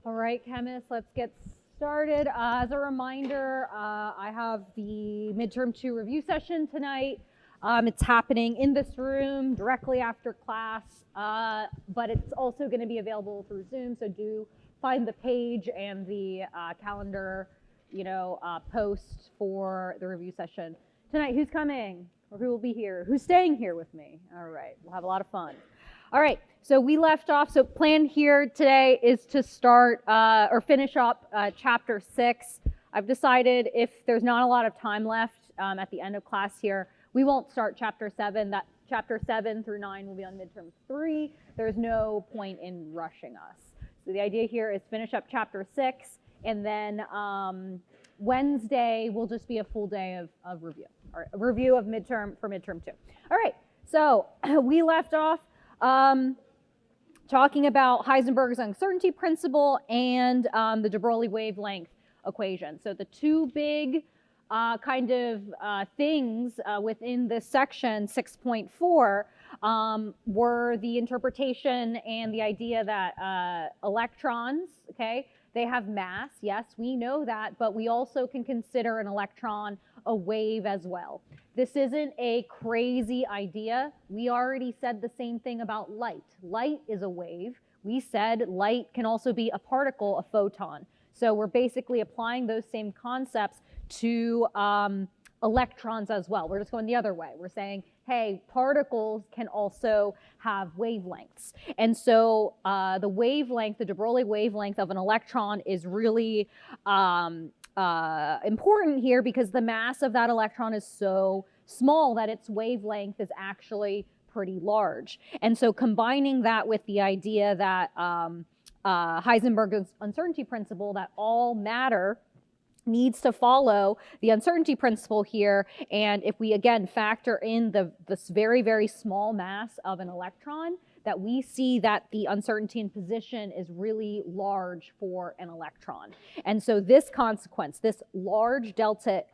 All right, chemists, let's get started. As a reminder, I have the midterm 2 review session tonight. It's happening in this room directly after class, but it's also going to be available through Zoom, so do find the page and the calendar, post for the review session. Tonight, who's coming? Or who will be here? Who's staying here with me? All right, we'll have a lot of fun. All right, so we left off, so plan here today is to start or finish up chapter 6. I've decided if there's not a lot of time left at the end of class here, we won't start chapter 7. That chapter 7 through 9 will be on midterm 3. There's no point in rushing us. So the idea here is finish up chapter 6, and then Wednesday will just be a full day of review, or a review of midterm 2. All right, so we left off talking about Heisenberg's uncertainty principle and the de Broglie wavelength equation. So the two big things within this section 6.4 were the interpretation and the idea that electrons, okay, they have mass. Yes, we know that, but we also can consider an electron a wave as well. This isn't a crazy idea. We already said the same thing about light. Light is a wave. We said light can also be a particle, a photon. So we're basically applying those same concepts to electrons as well. We're just going the other way. We're saying, hey, particles can also have wavelengths. And so the wavelength, the de Broglie wavelength of an electron is really important here because the mass of that electron is so small that its wavelength is actually pretty large. And so combining that with the idea that Heisenberg's uncertainty principle, that all matter needs to follow the uncertainty principle here, and if we again factor in this very, very small mass of an electron, that we see that the uncertainty in position is really large for an electron. And so this consequence, this large delta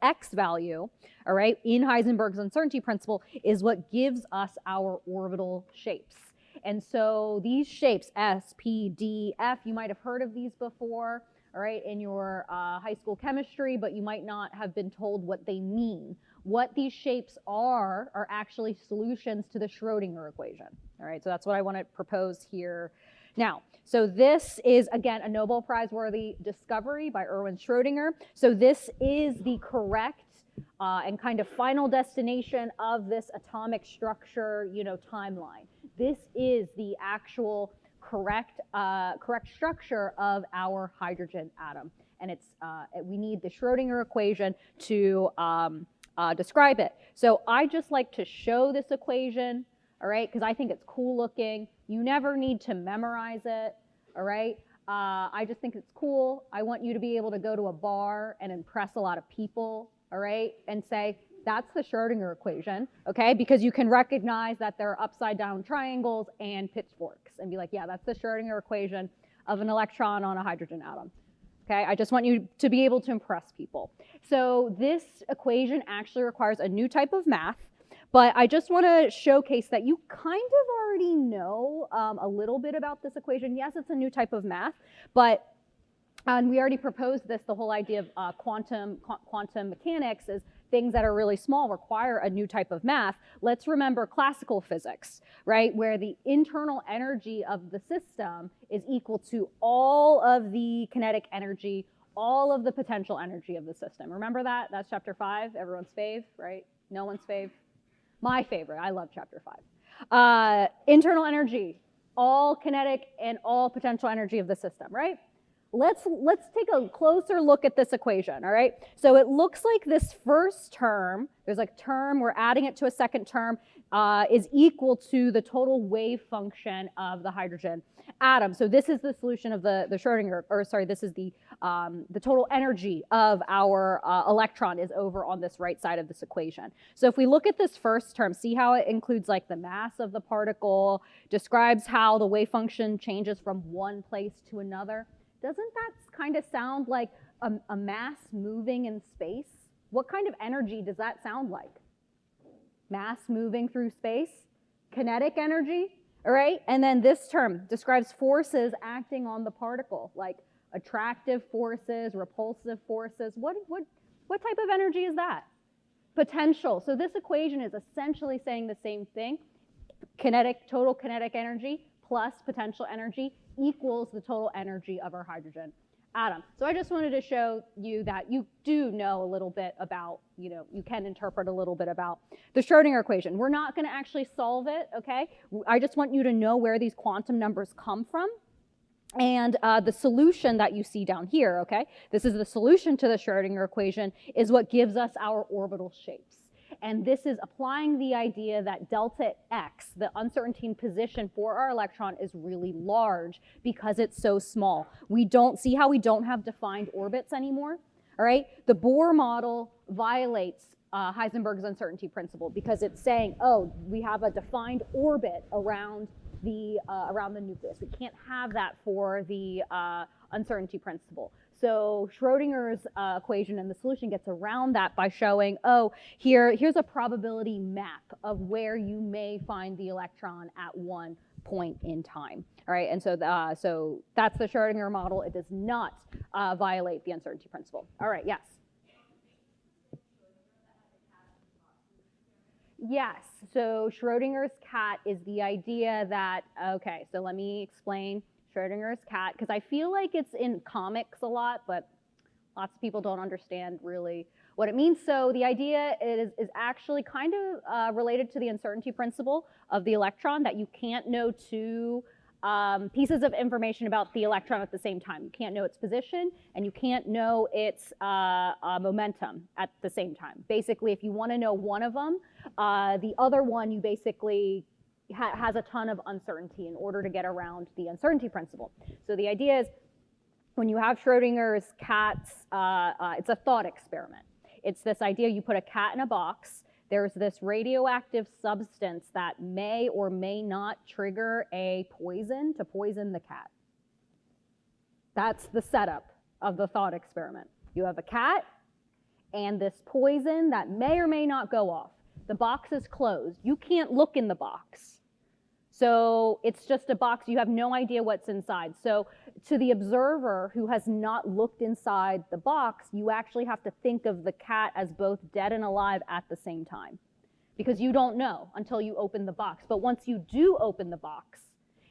x value, all right, in Heisenberg's uncertainty principle is what gives us our orbital shapes. And so these shapes, S, P, D, F, you might have heard of these before, all right, in your high school chemistry, but you might not have been told what they mean. What these shapes are actually solutions to the Schrodinger equation. All right, so that's what I want to propose here now. So this is, again, a Nobel Prize-worthy discovery by Erwin Schrödinger. So this is the correct and kind of final destination of this atomic structure, timeline. This is the actual correct structure of our hydrogen atom. And it's we need the Schrödinger equation to describe it. So I just like to show this equation, all right, because I think it's cool looking. You never need to memorize it, all right? I just think it's cool. I want you to be able to go to a bar and impress a lot of people, all right, and say, that's the Schrödinger equation, okay? Because you can recognize that there are upside down triangles and pitchforks and be like, yeah, that's the Schrödinger equation of an electron on a hydrogen atom. Okay, I just want you to be able to impress people. So this equation actually requires a new type of math, but I just want to showcase that you kind of already know a little bit about this equation. Yes, it's a new type of math, but and we already proposed this, the whole idea of quantum mechanics is things that are really small require a new type of math. Let's remember classical physics, right? Where the internal energy of the system is equal to all of the kinetic energy, all of the potential energy of the system. Remember that? That's chapter 5, everyone's fave, right? No one's fave? My favorite, I love chapter 5. Internal energy, all kinetic and all potential energy of the system, right? Let's take a closer look at this equation, all right? So it looks like this first term, there's a term, we're adding it to a second term, is equal to the total wave function of the hydrogen atom. So this is the solution of the Schrödinger, or sorry, this is the total energy of our electron is over on this right side of this equation. So if we look at this first term, see how it includes like the mass of the particle, describes how the wave function changes from one place to another. Doesn't that kind of sound like a mass moving in space? What kind of energy does that sound like? Mass moving through space? Kinetic energy? All right, and then this term describes forces acting on the particle, like attractive forces, repulsive forces. What type of energy is that? Potential. So this equation is essentially saying the same thing. Total kinetic energy plus potential energy equals the total energy of our hydrogen atom. So I just wanted to show you that you do know a little bit about, you can interpret a little bit about the Schrodinger equation. We're not going to actually solve it, okay? I just want you to know where these quantum numbers come from. And the solution that you see down here, okay? This is the solution to the Schrodinger equation, is what gives us our orbital shapes. And this is applying the idea that delta X, the uncertainty in position for our electron, is really large because it's so small. We don't see how we don't have defined orbits anymore, all right? The Bohr model violates Heisenberg's uncertainty principle because it's saying, oh, we have a defined orbit around the nucleus. We can't have that for the uncertainty principle. So Schrodinger's equation and the solution gets around that by showing, oh, here's a probability map of where you may find the electron at one point in time. All right, and so that's the Schrodinger model. It does not violate the uncertainty principle. All right, yes. Yes, so Schrodinger's cat is the idea that, okay, so let me explain Schrodinger's cat, because I feel like it's in comics a lot, but lots of people don't understand really what it means. So the idea is actually kind of related to the uncertainty principle of the electron, that you can't know two pieces of information about the electron at the same time. You can't know its position, and you can't know its momentum at the same time. Basically, if you want to know one of them, the other one you basically has a ton of uncertainty in order to get around the uncertainty principle. So the idea is, when you have Schrodinger's cats, it's a thought experiment. It's this idea, you put a cat in a box, there's this radioactive substance that may or may not trigger a poison to poison the cat. That's the setup of the thought experiment. You have a cat and this poison that may or may not go off. The box is closed. You can't look in the box. So it's just a box. You have no idea what's inside. So to the observer who has not looked inside the box, you actually have to think of the cat as both dead and alive at the same time, because you don't know until you open the box. But once you do open the box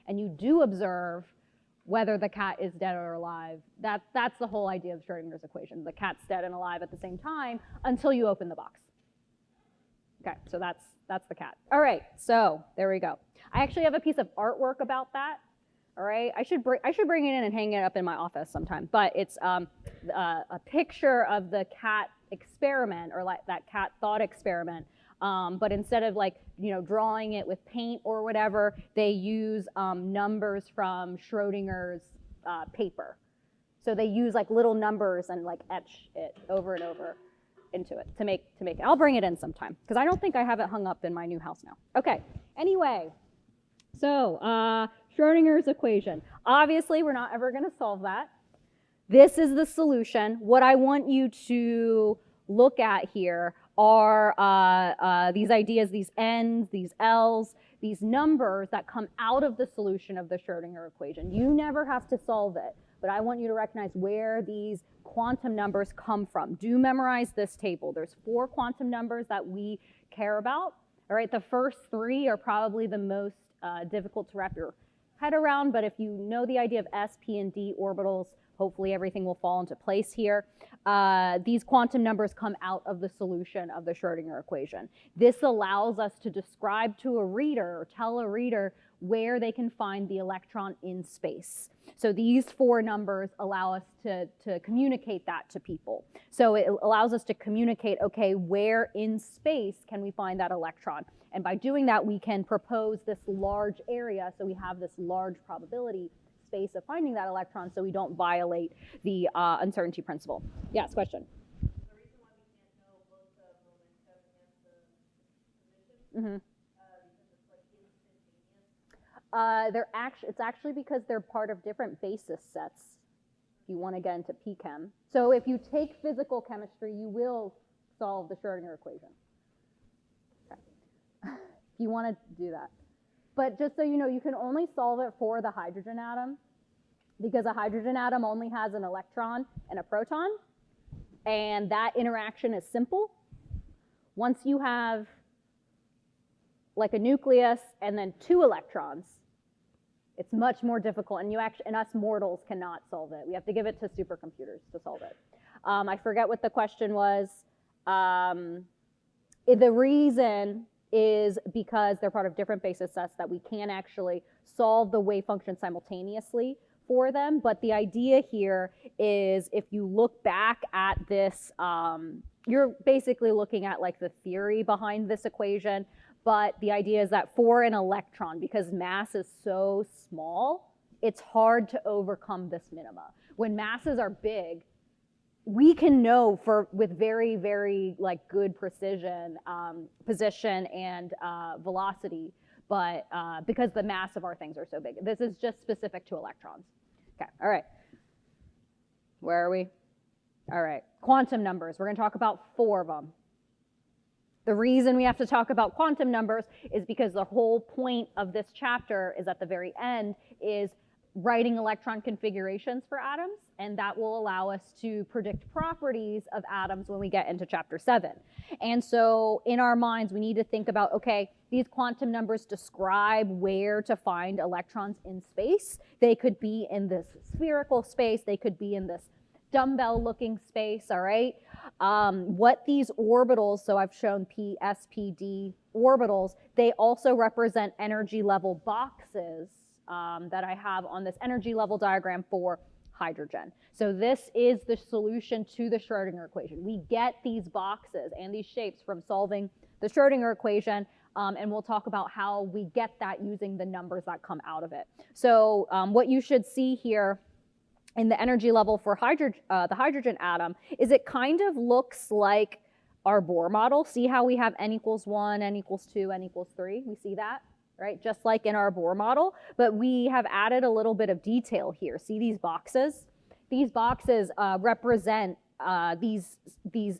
and you do observe whether the cat is dead or alive, that's the whole idea of Schrodinger's equation. The cat's dead and alive at the same time until you open the box. Okay, so that's the cat. All right, so there we go. I actually have a piece of artwork about that. All right, I should bring it in and hang it up in my office sometime. But it's a picture of the cat experiment, or like that cat thought experiment. But instead of drawing it with paint or whatever, they use numbers from Schrodinger's paper. So they use little numbers and etch it over and over into it to make it. I'll bring it in sometime, because I don't think I have it hung up in my new house now. Okay, anyway, so Schrodinger's equation. Obviously, we're not ever going to solve that. This is the solution. What I want you to look at here are these ideas, these N's, these L's, these numbers that come out of the solution of the Schrodinger equation. You never have to solve it, but I want you to recognize where these quantum numbers come from. Do memorize this table. There's 4 quantum numbers that we care about. All right, the first 3 are probably the most difficult to wrap your head around, but if you know the idea of s, p, and d orbitals, hopefully everything will fall into place here. These quantum numbers come out of the solution of the Schrodinger equation. This allows us to describe to a reader, or tell a reader, where they can find the electron in space. So these 4 numbers allow us to communicate that to people. So it allows us to communicate, okay, where in space can we find that electron? And by doing that, we can propose this large area, so we have this large probability space of finding that electron, so we don't violate the uncertainty principle. Yes, question? The reason why we can't know both the momentum and the position, it's actually because they're part of different basis sets, if you want to get into PChem. So if you take physical chemistry, you will solve the Schrodinger equation. Okay. If you want to do that. But just so you know, you can only solve it for the hydrogen atom, because a hydrogen atom only has an electron and a proton, and that interaction is simple. Once you have like a nucleus and then 2 electrons, it's much more difficult, and us mortals cannot solve it. We have to give it to supercomputers to solve it. I forget what the question was. The reason is because they're part of different basis sets that we can't actually solve the wave function simultaneously for them. But the idea here is, if you look back at this, you're basically looking at like the theory behind this equation. But the idea is that for an electron, because mass is so small, it's hard to overcome this minima. When masses are big, we can know with very, very like good precision, position and velocity, but because the mass of our things are so big. This is just specific to electrons. Okay, all right. Where are we? All right, quantum numbers. We're gonna talk about 4 of them. The reason we have to talk about quantum numbers is because the whole point of this chapter is at the very end is writing electron configurations for atoms, and that will allow us to predict properties of atoms when we get into chapter 7. And so in our minds, we need to think about, okay, these quantum numbers describe where to find electrons in space. They could be in this spherical space, they could be in this dumbbell looking space, all right? What these orbitals, so I've shown P, S, P, D orbitals, they also represent energy level boxes that I have on this energy level diagram for hydrogen. So this is the solution to the Schrodinger equation. We get these boxes and these shapes from solving the Schrodinger equation, and we'll talk about how we get that using the numbers that come out of it. So what you should see here in the energy level for the hydrogen atom is it kind of looks like our Bohr model. See how we have n equals 1, n equals 2, n equals 3? We see that, right? Just like in our Bohr model, but we have added a little bit of detail here. See these boxes? These boxes represent these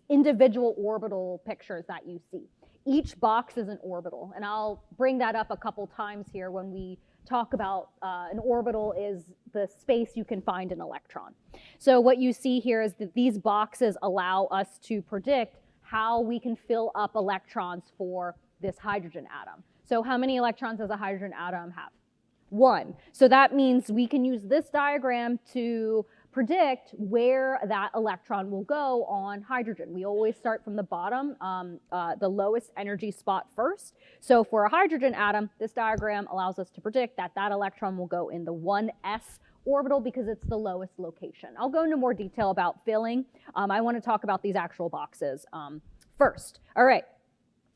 individual orbital pictures that you see. Each box is an orbital, and I'll bring that up a couple times here when we talk about an orbital is the space you can find an electron. So what you see here is that these boxes allow us to predict how we can fill up electrons for this hydrogen atom. So how many electrons does a hydrogen atom have? 1. So that means we can use this diagram to predict where that electron will go on hydrogen. We always start from the bottom, the lowest energy spot first. So for a hydrogen atom, this diagram allows us to predict that that electron will go in the 1s orbital because it's the lowest location. I'll go into more detail about filling. I want to talk about these actual boxes first. All right.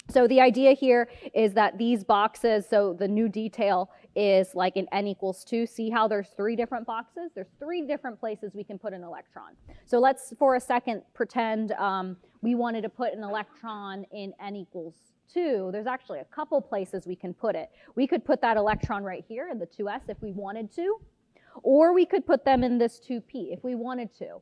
So the idea here is that these boxes, so the new detail is like in n equals 2. See how there's 3 different boxes? There's 3 different places we can put an electron. So let's for a second pretend we wanted to put an electron in n equals 2. There's actually a couple places we can put it. We could put that electron right here in the 2s if we wanted to, or we could put them in this 2p if we wanted to.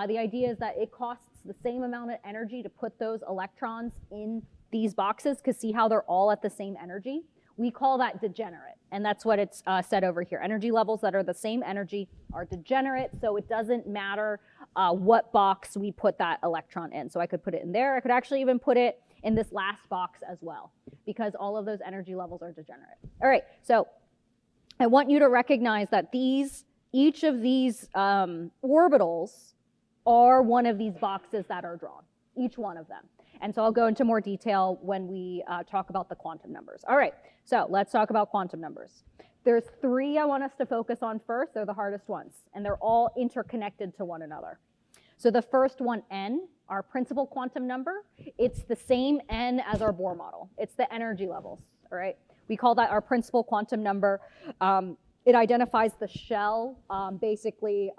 The idea is that it costs the same amount of energy to put those electrons in these boxes, because see how they're all at the same energy? We call that degenerate, and that's what it's said over here. Energy levels that are the same energy are degenerate, so it doesn't matter what box we put that electron in. So I could put it in there. I could actually even put it in this last box as well, because all of those energy levels are degenerate. All right, so I want you to recognize that each of these orbitals are one of these boxes that are drawn, each one of them. And so I'll go into more detail when we talk about the quantum numbers. All right, so let's talk about quantum numbers. There's 3 I want us to focus on first. They're the hardest ones, and they're all interconnected to one another. So the first one, n, our principal quantum number, it's the same n as our Bohr model. It's the energy levels, all right? We call that our principal quantum number. It identifies the shell, basically,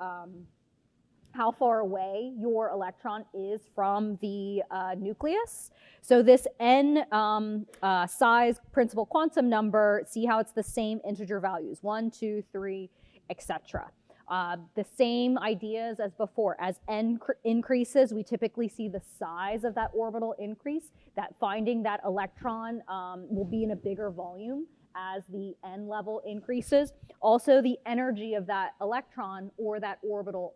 how far away your electron is from the nucleus. So this n size principal quantum number, see how it's the same integer values, 1, 2, 3, etc. The same ideas as before. As n increases, we typically see the size of that orbital increase, that finding that electron will be in a bigger volume as the n level increases. Also, the energy of that electron or that orbital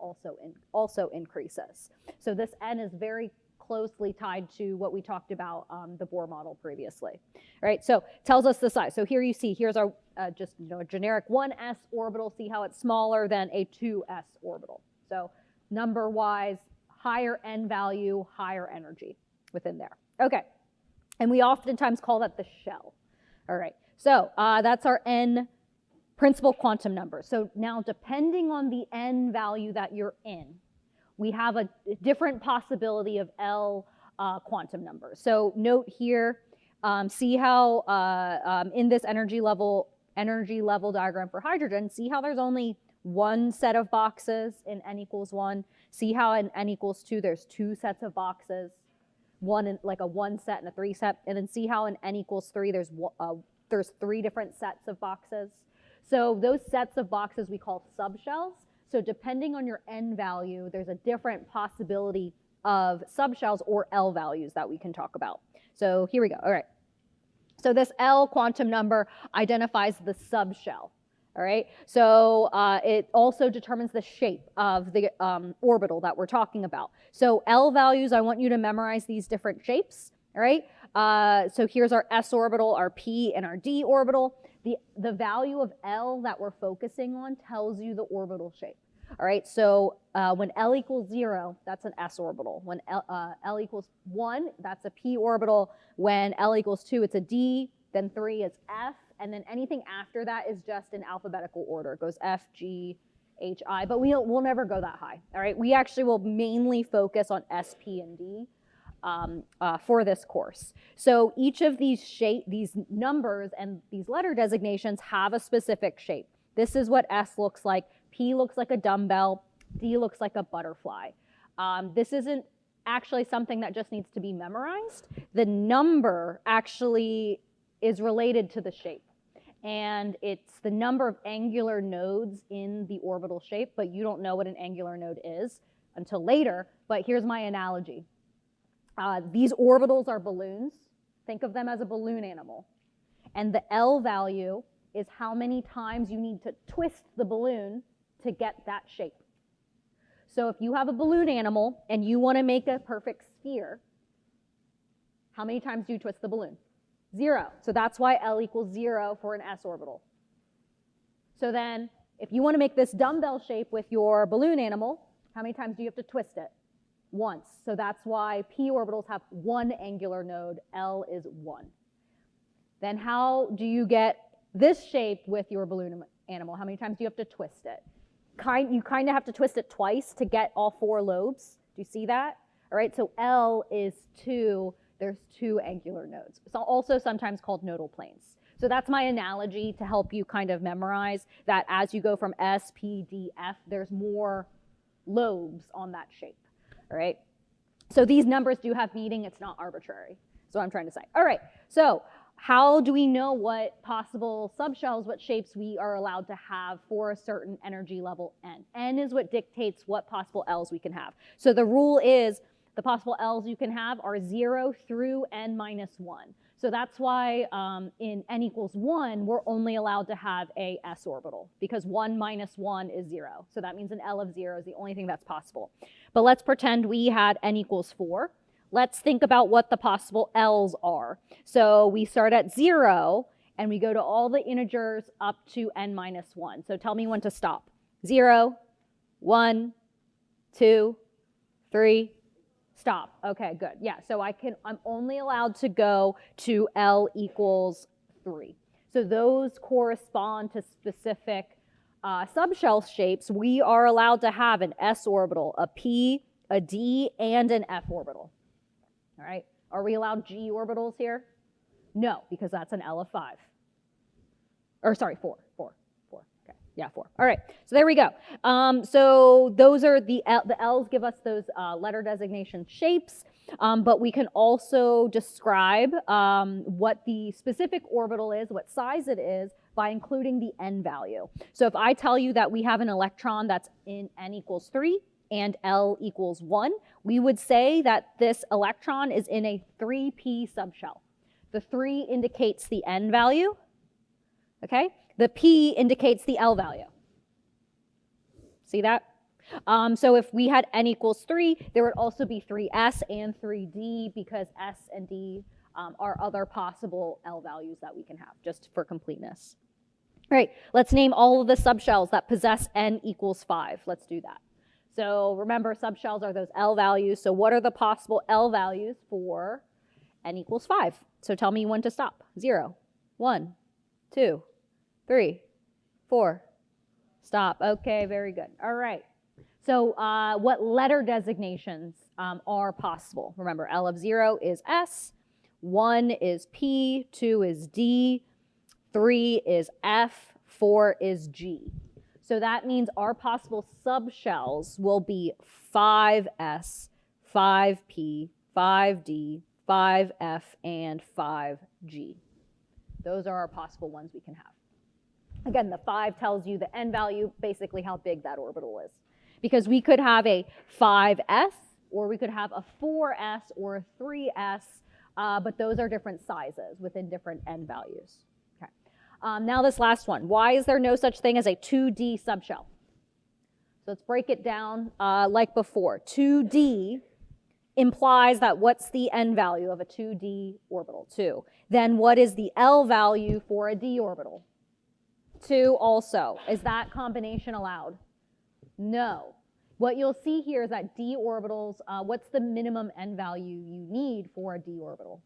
also increases. So this n is very closely tied to what we talked about the Bohr model previously. All right, so tells us the size. So here you see, here's our just a generic 1s orbital. See how it's smaller than a 2s orbital. So number-wise, higher n value, higher energy within there. Okay, and we oftentimes call that the shell. All right, so that's our n principal quantum number. So now depending on the n value that you're in, we have a different possibility of L quantum numbers. So note here, see how in this energy level diagram for hydrogen, see how there's only one set of boxes in n equals 1. See how in n equals 2 there's two sets of boxes, one in like a 1 set and a 3 set, and then see how in n equals 3 there's 3 different sets of boxes. So those sets of boxes we call subshells. So depending on your n value, there's a different possibility of subshells or L values that we can talk about. So here we go. All right. So this L quantum number identifies the subshell. All right. So it also determines the shape of the orbital that we're talking about. So L values, I want you to memorize these different shapes. All right. So here's our s orbital, our p, and our d orbital. The value of L that we're focusing on tells you the orbital shape. All right, so when L equals 0, that's an s orbital. When L equals 1, that's a p orbital. When L equals 2, it's a d. Then 3 is f. And then anything after that is just in alphabetical order. It goes F, G, H, I. But we'll never go that high. All right, we actually will mainly focus on S, P, and D. For this course. So each of these numbers and these letter designations have a specific shape. This is what S looks like. P looks like a dumbbell. D looks like a butterfly. This isn't actually something that just needs to be memorized. The number actually is related to the shape. And it's the number of angular nodes in the orbital shape, but you don't know what an angular node is until later. But here's my analogy. These orbitals are balloons. Think of them as a balloon animal. And the L value is how many times you need to twist the balloon to get that shape. So if you have a balloon animal and you want to make a perfect sphere, how many times do you twist the balloon? 0. So that's why L equals 0 for an s orbital. So then if you want to make this dumbbell shape with your balloon animal, how many times do you have to twist it? Once. So that's why p orbitals have 1 angular node, L is 1. Then how do you get this shape with your balloon animal? How many times do you have to twist it? You kind of have to twist it twice to get all 4 lobes. Do you see that? All right, so L is 2. There's 2 angular nodes. It's also sometimes called nodal planes. So that's my analogy to help you kind of memorize that as you go from S, P, D, F, there's more lobes on that shape. All right, so these numbers do have meaning. It's not arbitrary. That's what I'm trying to say. All right, so how do we know what possible subshells, what shapes we are allowed to have for a certain energy level n? N is what dictates what possible L's we can have. So the rule is the possible L's you can have are 0 through n minus 1. So that's why in n equals 1, we're only allowed to have a s orbital because 1 minus 1 is 0. So that means an L of 0 is the only thing that's possible. But let's pretend we had n equals 4. Let's think about what the possible L's are. So we start at 0 and we go to all the integers up to n minus 1. So tell me when to stop. 0, 1, 2, 3, stop. Okay, good. Yeah, so I'm only allowed to go to L equals 3. So those correspond to specific subshell shapes. We are allowed to have an s orbital, a p, a d, and an f orbital. All right, are we allowed g orbitals here? No, because that's an L of 5. Or sorry, 4. Okay, yeah, 4. All right, so there we go. So those are the L's give us those letter designation shapes, but we can also describe what the specific orbital is, what size it is, by including the n value. So if I tell you that we have an electron that's in n equals 3, and L equals 1, we would say that this electron is in a 3p subshell. The 3 indicates the n value. okay? The P indicates the L value. See that? So if we had n equals 3, there would also be 3s and 3d because s and d are other possible L values that we can have, just for completeness. All right, let's name all of the subshells that possess n equals 5. Let's do that. So remember, subshells are those L values. So what are the possible L values for n equals 5? So tell me when to stop. 0, 1, 2, 3, 4. Stop. Okay, very good. All right. So what letter designations are possible? Remember, L of 0 is S, 1 is P, 2 is D, 3 is F, 4 is G. So that means our possible subshells will be 5S, 5P, 5D, 5F, and 5G. Those are our possible ones we can have. Again, the 5 tells you the n value, basically how big that orbital is. Because we could have a 5s, or we could have a 4s or a 3s, but those are different sizes within different n values. Okay. Now this last one. Why is there no such thing as a 2D subshell? So let's break it down like before. 2D implies that what's the n value of a 2D orbital? 2. Then what is the L value for a d orbital? 2 also. Is that combination allowed? No. What you'll see here is that d orbitals, what's the minimum n value you need for a d orbital?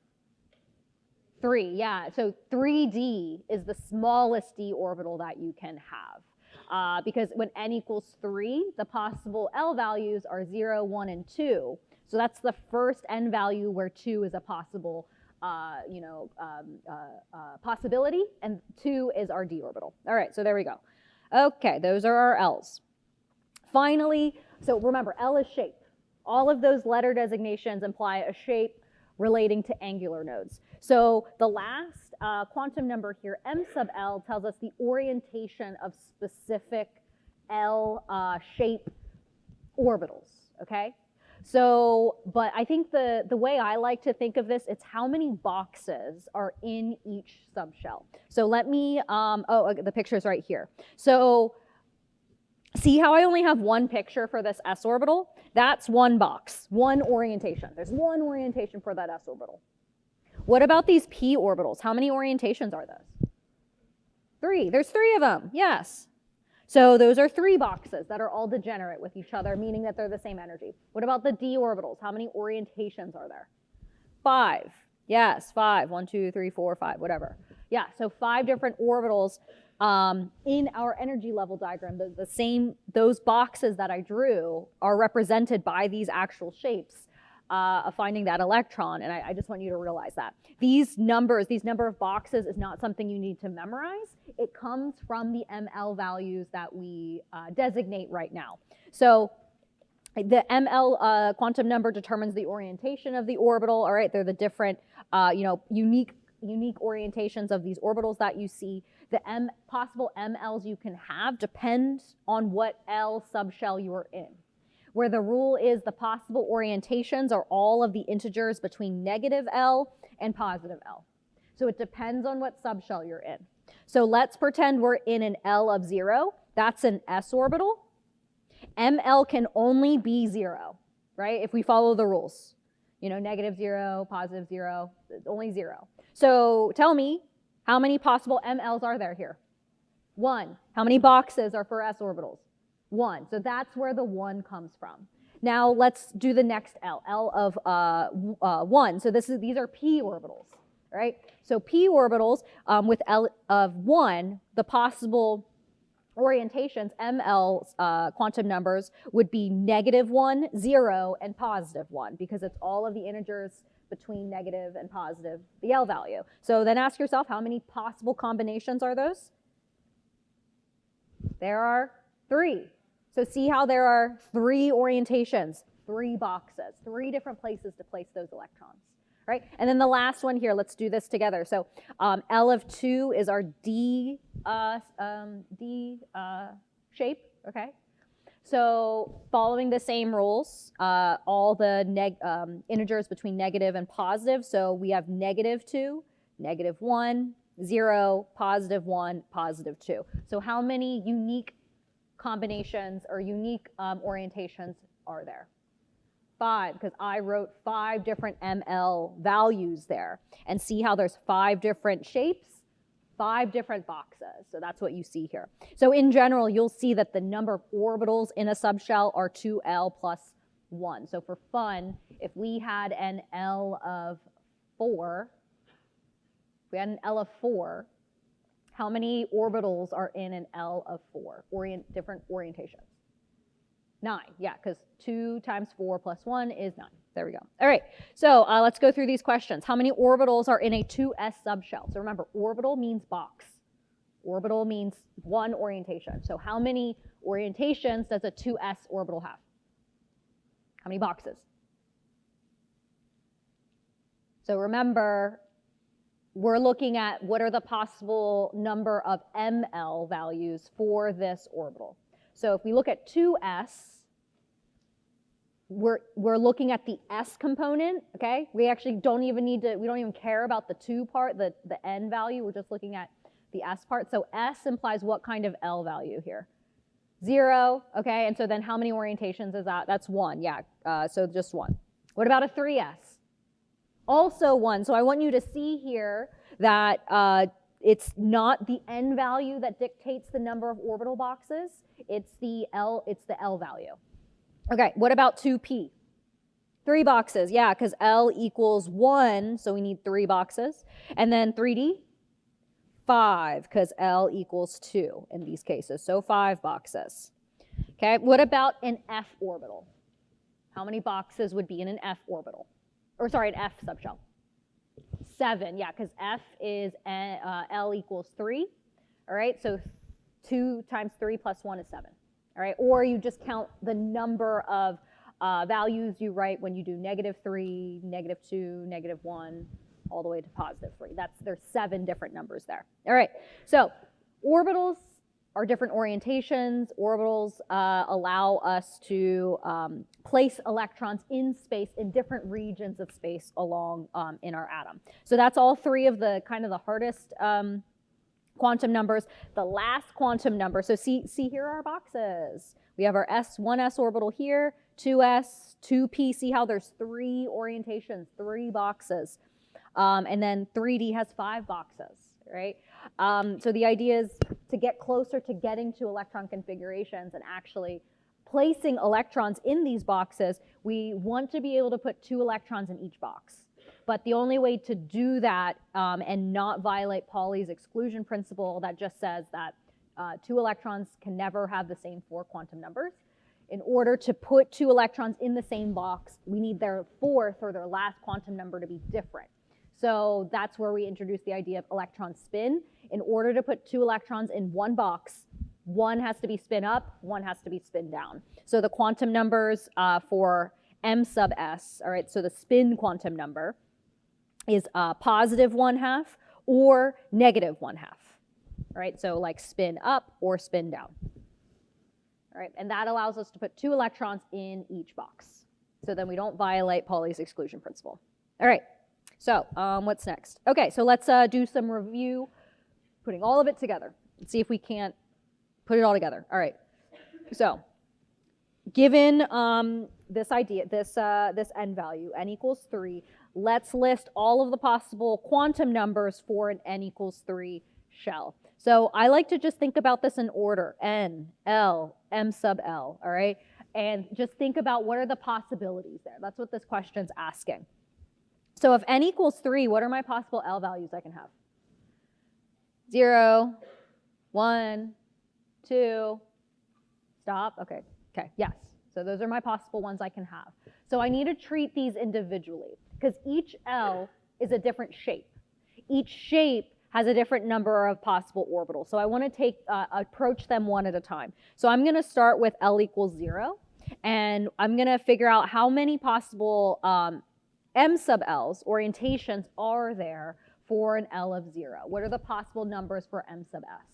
3, yeah. So 3d is the smallest d orbital that you can have. Because when n equals 3, the possible L values are 0, 1, and 2. So that's the first n value where 2 is a possible possibility, and 2 is our d orbital. All right, so there we go. Okay, those are our L's. Finally, so remember, L is shape. All of those letter designations imply a shape relating to angular nodes. So the last quantum number here, m sub L, tells us the orientation of specific L shape orbitals, okay? So, but I think the way I like to think of this, it's how many boxes are in each subshell. So let me, the picture's right here. So see how I only have one picture for this s orbital? That's one box, one orientation. There's one orientation for that s orbital. What about these p orbitals? How many orientations are those? 3. There's 3 of them, yes. So those are 3 boxes that are all degenerate with each other, meaning that they're the same energy. What about the d orbitals? How many orientations are there? 5. Yes, 5. 1, 2, 3, 4, 5, whatever. Yeah, so 5 different orbitals in our energy level diagram. Those boxes that I drew are represented by these actual shapes of finding that electron, and I just want you to realize that. These number of boxes is not something you need to memorize. It comes from the ML values that we designate right now. So the ML quantum number determines the orientation of the orbital. All right, they're the different unique orientations of these orbitals that you see. The possible MLs you can have depend on what L subshell you're in, where the rule is the possible orientations are all of the integers between negative L and positive L. So it depends on what subshell you're in. So let's pretend we're in an L of 0. That's an s orbital. ML can only be 0, right? If we follow the rules. Negative 0, positive 0, only 0. So tell me, how many possible MLs are there here? 1. How many boxes are for s orbitals? 1. So that's where the 1 comes from. Now let's do the next L, L of 1. So these are p orbitals, right? So p orbitals with L of 1, the possible orientations, ML's quantum numbers would be -1, 0, and +1, because it's all of the integers between negative and positive, the L value. So then ask yourself, how many possible combinations are those? There are 3. So see how there are 3 orientations, 3 boxes, 3 different places to place those electrons, right? And then the last one here, let's do this together. So L of 2 is our D shape, okay? So following the same rules, all the integers between negative and positive. So we have -2, -1, 0, +1, +2. So how many unique combinations or unique orientations are there? 5, because I wrote 5 different ML values there. And see how there's 5 different shapes, 5 different boxes. So that's what you see here. So in general, you'll see that the number of orbitals in a subshell are 2L plus 1. So for fun, if we had an L of 4, how many orbitals are in an L of 4? Different orientations. 9, yeah, because 2 times 4 plus 1 is 9. There we go. All right, so let's go through these questions. How many orbitals are in a 2s subshell? So remember, orbital means box. Orbital means one orientation. So how many orientations does a 2s orbital have? How many boxes? So remember, we're looking at what are the possible number of ML values for this orbital. So if we look at 2s, we're looking at the s component, okay? We actually don't even care about the 2 part, the n value. We're just looking at the s part. So s implies what kind of L value here? 0, okay? And so then how many orientations is that? That's 1, yeah, so just 1. What about a 3s? Also 1. So I want you to see here that it's not the n value that dictates the number of orbital boxes. It's the L value. Okay, what about 2p? 3 boxes, yeah, because L equals 1, so we need 3 boxes. And then 3D? 5, because L equals 2 in these cases, so 5 boxes. Okay, what about an F orbital? How many boxes would be in an F orbital? Or sorry, an F subshell? 7, yeah, because F is L equals 3. All right, so 2 times 3 plus 1 is 7. All right, or you just count the number of values you write when you do -3, -2, -1, all the way to +3. There's 7 different numbers there. All right, so orbitals are different orientations. Orbitals allow us to place electrons in space, in different regions of space along in our atom. So that's all 3 of the kind of the hardest quantum numbers. The last quantum number, so see here are our boxes. We have our S1s orbital here, 2s, 2p. See how there's 3 orientations, 3 boxes. And then 3D has 5 boxes, right? So the idea is to get closer to getting to electron configurations and actually placing electrons in these boxes. We want to be able to put 2 electrons in each box. But the only way to do that and not violate Pauli's exclusion principle that just says that 2 electrons can never have the same 4 quantum numbers. In order to put 2 electrons in the same box, we need their 4th or their last quantum number to be different. So that's where we introduce the idea of electron spin. In order to put 2 electrons in one box, one has to be spin up, one has to be spin down. So the quantum numbers for m sub s, all right, so the spin quantum number is +1/2 or -1/2, all right? So like spin up or spin down, all right? And that allows us to put 2 electrons in each box. So then we don't violate Pauli's exclusion principle. All right, so what's next? Okay, so let's do some review, putting all of it together. Let's see if we can't put it all together. All right, so given this idea, this n value, n equals 3, let's list all of the possible quantum numbers for an n equals 3 shell. So I like to just think about this in order, n, l, m sub l, all right? And just think about what are the possibilities there. That's what this question's asking. So if n equals 3, what are my possible L values I can have? 0, 1, 2, stop, okay, yes. So those are my possible ones I can have. So I need to treat these individually because each L is a different shape. Each shape has a different number of possible orbitals. So I want to approach them one at a time. So I'm going to start with L equals 0, and I'm going to figure out how many possible M sub L's orientations are there for an L of 0. What are the possible numbers for M sub S?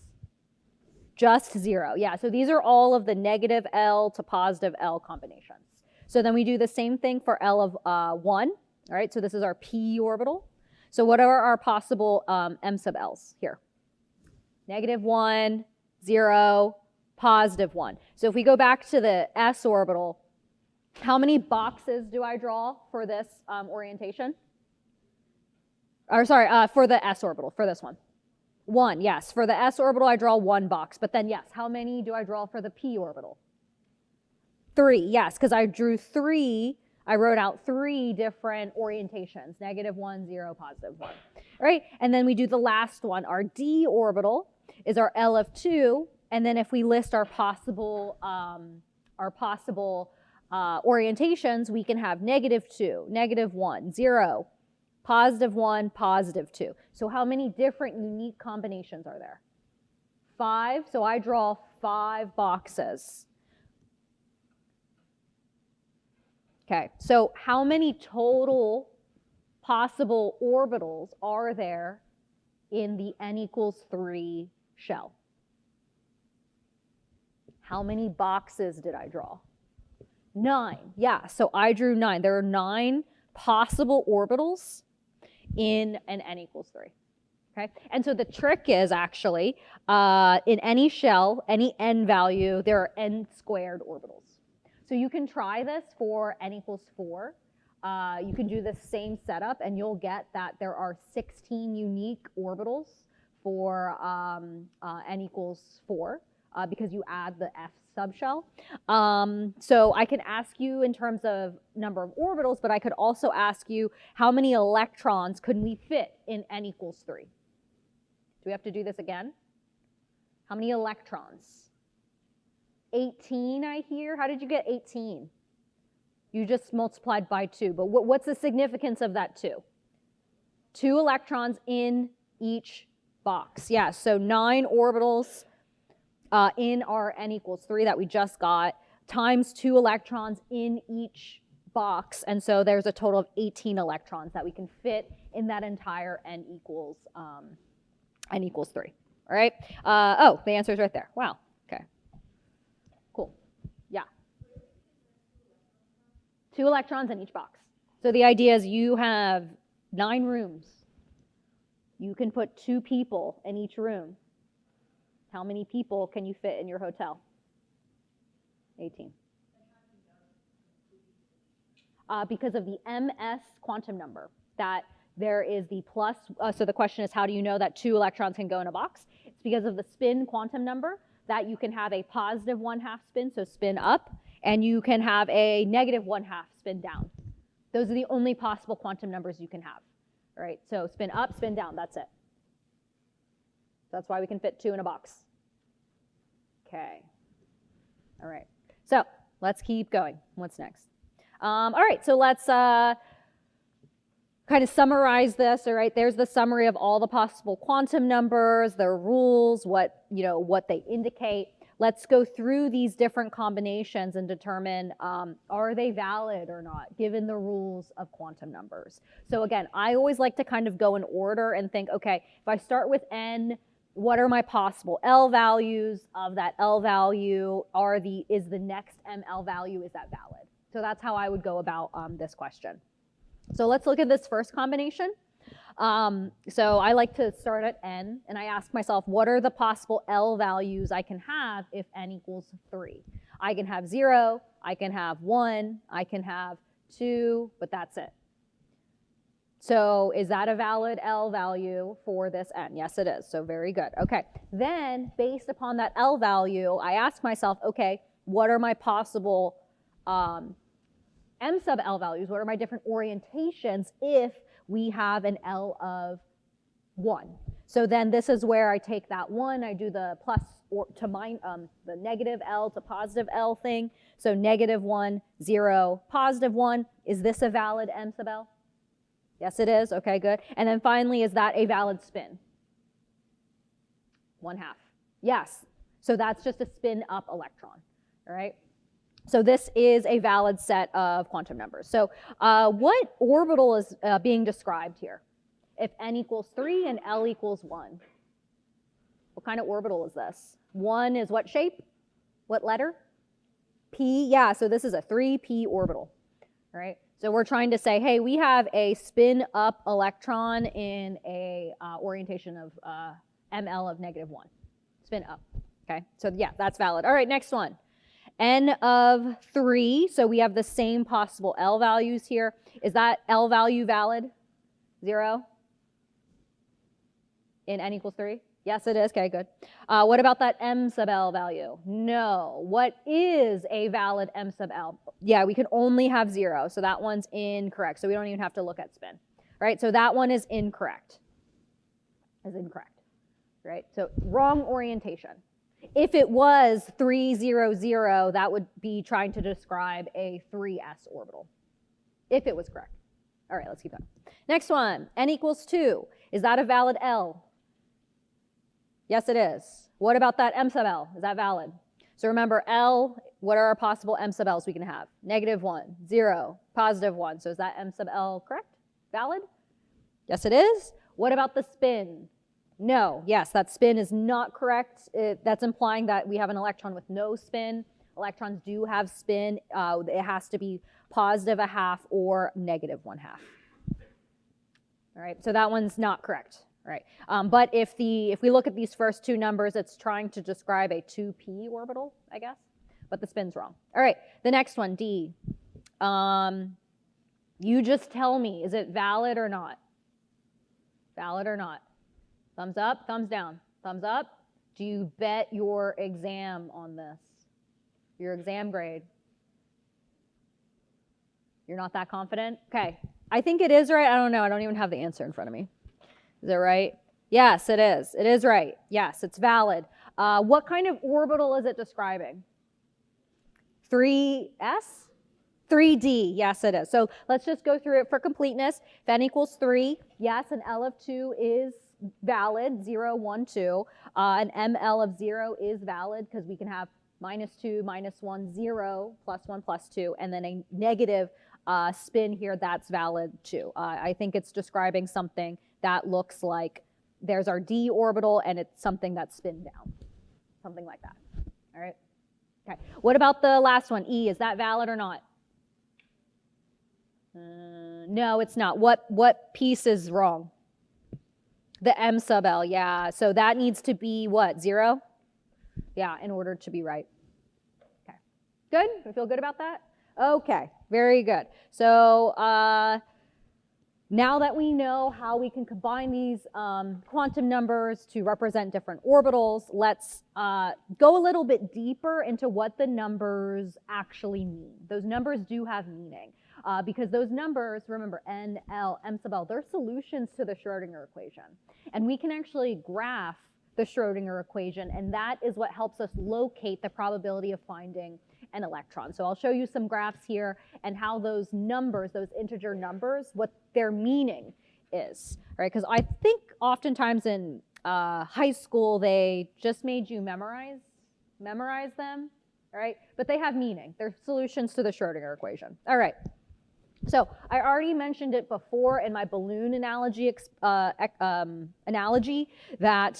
Just 0, yeah. So these are all of the negative L to positive L combinations. So then we do the same thing for L of 1, all right? So this is our p orbital. So what are our possible m sub l's here? -1, 0, +1. So if we go back to the s orbital, how many boxes do I draw for this orientation? Or sorry, for the s orbital, for this one. 1, yes. For the s orbital, I draw 1 box. But then, yes, how many do I draw for the p orbital? 3, yes, because I drew 3. I wrote out 3 different orientations, -1, 0, +1. All right, and then we do the last one. Our d orbital is our L of 2, and then if we list our possible orientations, we can have -2, -1, 0, +1, +2. So how many different unique combinations are there? 5, so I draw 5 boxes. Okay, so how many total possible orbitals are there in the n equals 3 shell? How many boxes did I draw? 9, yeah, so I drew 9. There are 9 possible orbitals in an n equals 3. Okay, and so the trick is actually in any shell, any n value, there are n squared orbitals. So you can try this for n equals 4. You can do the same setup and you'll get that there are 16 unique orbitals for n equals 4 because you add the f subshell. So I can ask you in terms of number of orbitals, but I could also ask you how many electrons could we fit in n equals 3? Do we have to do this again? How many electrons? 18, I hear. How did you get 18? You just multiplied by 2. But what's the significance of that 2? 2 electrons in each box. Yeah, so 9 orbitals in our n equals 3 that we just got times 2 electrons in each box. And so there's a total of 18 electrons that we can fit in that entire n equals 3. All right. Oh, the answer is right there. Wow. Okay. Cool. Yeah. 2 electrons in each box. So the idea is you have 9 rooms. You can put 2 people in each room. How many people can you fit in your hotel? 18. Because of the ms quantum number, that there is the plus, so the question is how do you know that 2 electrons can go in a box? It's because of the spin quantum number that you can have a positive 1/2 spin, so spin up, and you can have a negative 1/2 spin down. Those are the only possible quantum numbers you can have. All right, so spin up, spin down, that's it. That's why we can fit 2 in a box. Okay. All right, so let's keep going. What's next? All right, so let's kind of summarize this. All right, there's the summary of all the possible quantum numbers, their rules, what they indicate. Let's go through these different combinations and determine are they valid or not, given the rules of quantum numbers. So again, I always like to kind of go in order and think, okay, if I start with n, what are my possible L values? Of that L value, is the next ML value, is that valid? So that's how I would go about this question. So let's look at this first combination. So I like to start at n, and I ask myself, what are the possible L values I can have if n equals 3? I can have 0, I can have 1, I can have 2, but that's it. So is that a valid L value for this n? Yes, it is. So very good. Okay. Then, based upon that L value, I ask myself, okay, what are my possible M sub L values? What are my different orientations if we have an L of 1? So then this is where I take that 1, I do the plus or to the negative L to positive L thing. So -1, 0, +1. Is this a valid M sub L? Yes, it is. Okay, good. And then finally, is that a valid spin? 1/2. Yes. So that's just a spin up electron. All right. So this is a valid set of quantum numbers. So what orbital is being described here? If n equals 3 and L equals 1. What kind of orbital is this? 1 is what shape? What letter? P. Yeah, so this is a 3p orbital. All right. So we're trying to say, hey, we have a spin up electron in a orientation of ml of -1. Spin up. Okay, so yeah, that's valid. All right, next one. N of 3, so we have the same possible L values here. Is that L value valid? 0? In N equals 3? Yes, it is. Okay, good. What about that M sub L value? No. What is a valid M sub L? Yeah, we can only have 0, so that one's incorrect. So we don't even have to look at spin. Right, so that one is incorrect. Right, so wrong orientation. If it was 3, 0, 0, that would be trying to describe a 3s orbital, if it was correct. All right, let's keep going. Next one, N equals 2. Is that a valid L? Yes, it is. What about that M sub L? Is that valid? So remember, L, what are our possible M sub Ls we can have? -1, 0, +1. So is that M sub L correct? Valid? Yes, it is. What about the spin? No. Yes, that spin is not correct. That's implying that we have an electron with no spin. Electrons do have spin. It has to be +1/2 or -1/2. All right, so that one's not correct. All right, but if we look at these first two numbers, it's trying to describe a 2p orbital, I guess, but the spin's wrong. All right, the next one, D. You just tell me, is it valid or not? Valid or not? Thumbs up, thumbs down. Thumbs up. Do you bet your exam on this? Your exam grade? You're not that confident? Okay, I think it is right. I don't know. I don't even have the answer in front of me. Is it right? Yes, it is. It is right. Yes, it's valid. What kind of orbital is it describing? 3s? 3D. Yes, it is. So let's just go through it for completeness. If n equals 3, yes, an L of 2 is valid, 0, 1, 2. An ML of 0 is valid because we can have -2, -1, 0, +1, +2, and then a negative spin here, that's valid too. I think it's describing something that looks like there's our d orbital and it's something that's spin down, something like that. All right. Okay. What about the last one, E? Is that valid or not? No, it's not. What piece is wrong? The M sub L, yeah. So that needs to be what, 0? Yeah, in order to be right. Okay. Good? You feel good about that? Okay, very good. So now that we know how we can combine these quantum numbers to represent different orbitals, let's go a little bit deeper into what the numbers actually mean. Those numbers do have meaning because those numbers, remember, N, L, M sub L, they're solutions to the Schrodinger equation. And we can actually graph the Schrodinger equation, and that is what helps us locate the probability of finding an electron. So I'll show you some graphs here and how those numbers, those integer numbers, what their meaning is, right? Because I think oftentimes in high school they just made you memorize them, all right? But they have meaning. They're solutions to the Schrodinger equation. All right. So I already mentioned it before in my balloon analogy that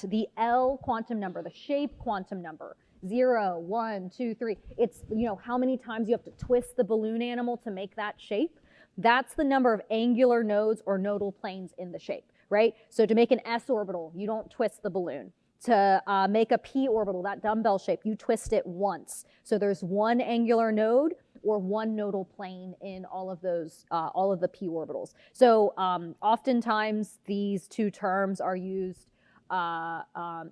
the L quantum number, the shape quantum number, 0, 1, 2, 3. It's, how many times you have to twist the balloon animal to make that shape. That's the number of angular nodes or nodal planes in the shape, right? So to make an s orbital, you don't twist the balloon. To make a p orbital, that dumbbell shape, you twist it once. So there's one angular node or one nodal plane in all of those, all of the p orbitals. So oftentimes these two terms are used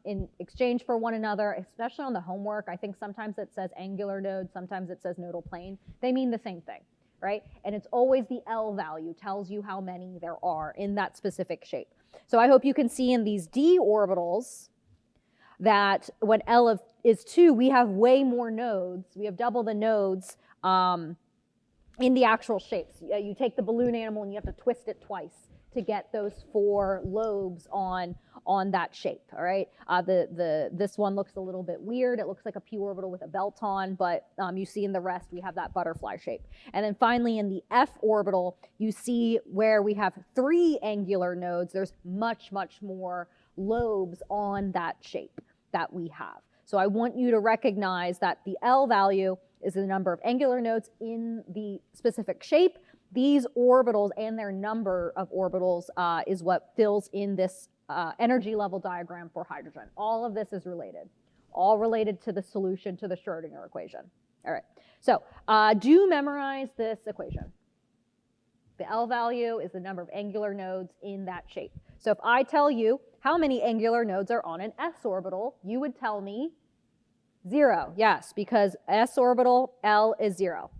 in exchange for one another, especially on the homework. I think sometimes it says angular node, sometimes it says nodal plane. They mean the same thing, right? And it's always the L value tells you how many there are in that specific shape. So I hope you can see in these d orbitals that when L is 2, we have way more nodes. We have double the nodes in the actual shapes. You take the balloon animal and you have to twist it twice to get those 4 lobes on that shape, all right? This one looks a little bit weird. It looks like a p orbital with a belt on, but you see in the rest we have that butterfly shape. And then finally in the f orbital, you see where we have 3 angular nodes, there's much, much more lobes on that shape that we have. So I want you to recognize that the L value is the number of angular nodes in the specific shape, these orbitals and their number of orbitals is what fills in this energy level diagram for hydrogen. All of this is related, all related to the solution to the Schrodinger equation. All right, so do memorize this equation. The L value is the number of angular nodes in that shape. So if I tell you how many angular nodes are on an s orbital, you would tell me 0. Yes, because s orbital, L is 0.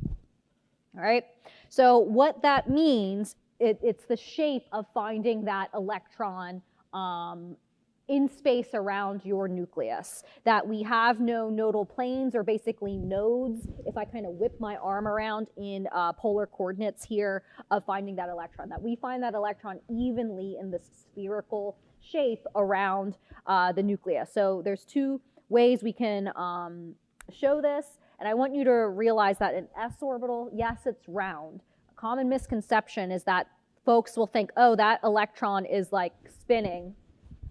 All right, so what that means, it's the shape of finding that electron in space around your nucleus, that we have no nodal planes, or basically nodes, if I kind of whip my arm around in polar coordinates here, of finding that electron, that we find that electron evenly in this spherical shape around the nucleus. So there's two ways we can show this, and I want you to realize that an s orbital, yes, it's round. A common misconception is that folks will think, oh, that electron is like spinning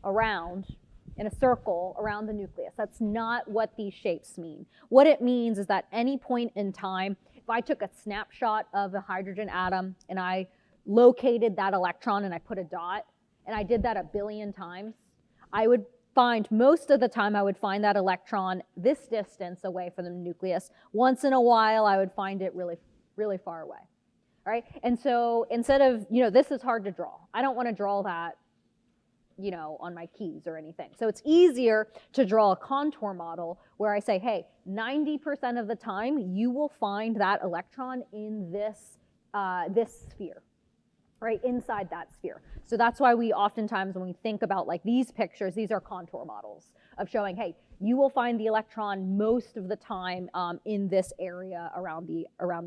around in a circle around the nucleus. That's not what these shapes mean. What it means is that any point in time, if I took a snapshot of a hydrogen atom and I located that electron and I put a dot, and I did that 1 billion times, I would find, most of the time I would find that electron this distance away from the nucleus. Once in a while I would find it really, really far away. All right, and so instead of, this is hard to draw. I don't want to draw that on my keys or anything. So it's easier to draw a contour model where I say, hey, 90% of the time you will find that electron in this, this sphere, right, inside that sphere. So that's why we oftentimes, when we think about like these pictures, these are contour models of showing, hey, you will find the electron most of the time in this area around the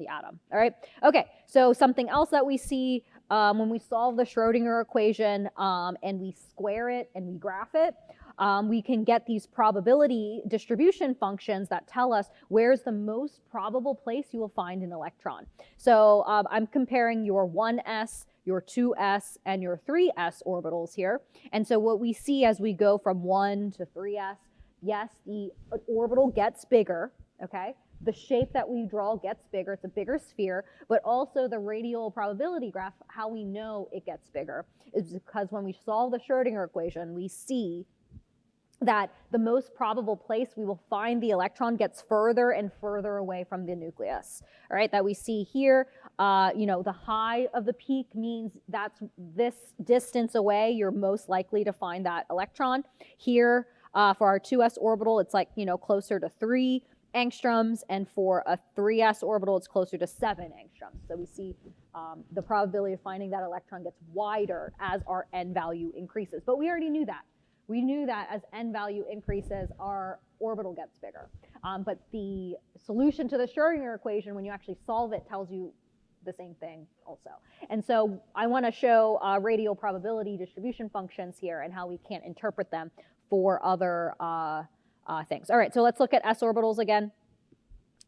atom. All right. Okay. So something else that we see when we solve the Schrodinger equation and we square it and we graph it, we can get these probability distribution functions that tell us where's the most probable place you will find an electron. So I'm comparing your 1s, your 2s, and your 3s orbitals here. And so what we see as we go from 1 to 3s, yes, the orbital gets bigger, okay? The shape that we draw gets bigger, it's a bigger sphere, but also the radial probability graph, how we know it gets bigger is because when we solve the Schrodinger equation, we see that the most probable place we will find the electron gets further and further away from the nucleus, all right, that we see here. The high of the peak means that's this distance away, you're most likely to find that electron. Here, for our 2s orbital, it's like, closer to 3 angstroms, and for a 3s orbital, it's closer to 7 angstroms. So we see the probability of finding that electron gets wider as our n value increases. But we already knew that. We knew that as n value increases, our orbital gets bigger. But the solution to the Schrodinger equation, when you actually solve it, tells you the same thing also. And so I want to show radial probability distribution functions here and how we can interpret them for other things. All right, so let's look at s orbitals again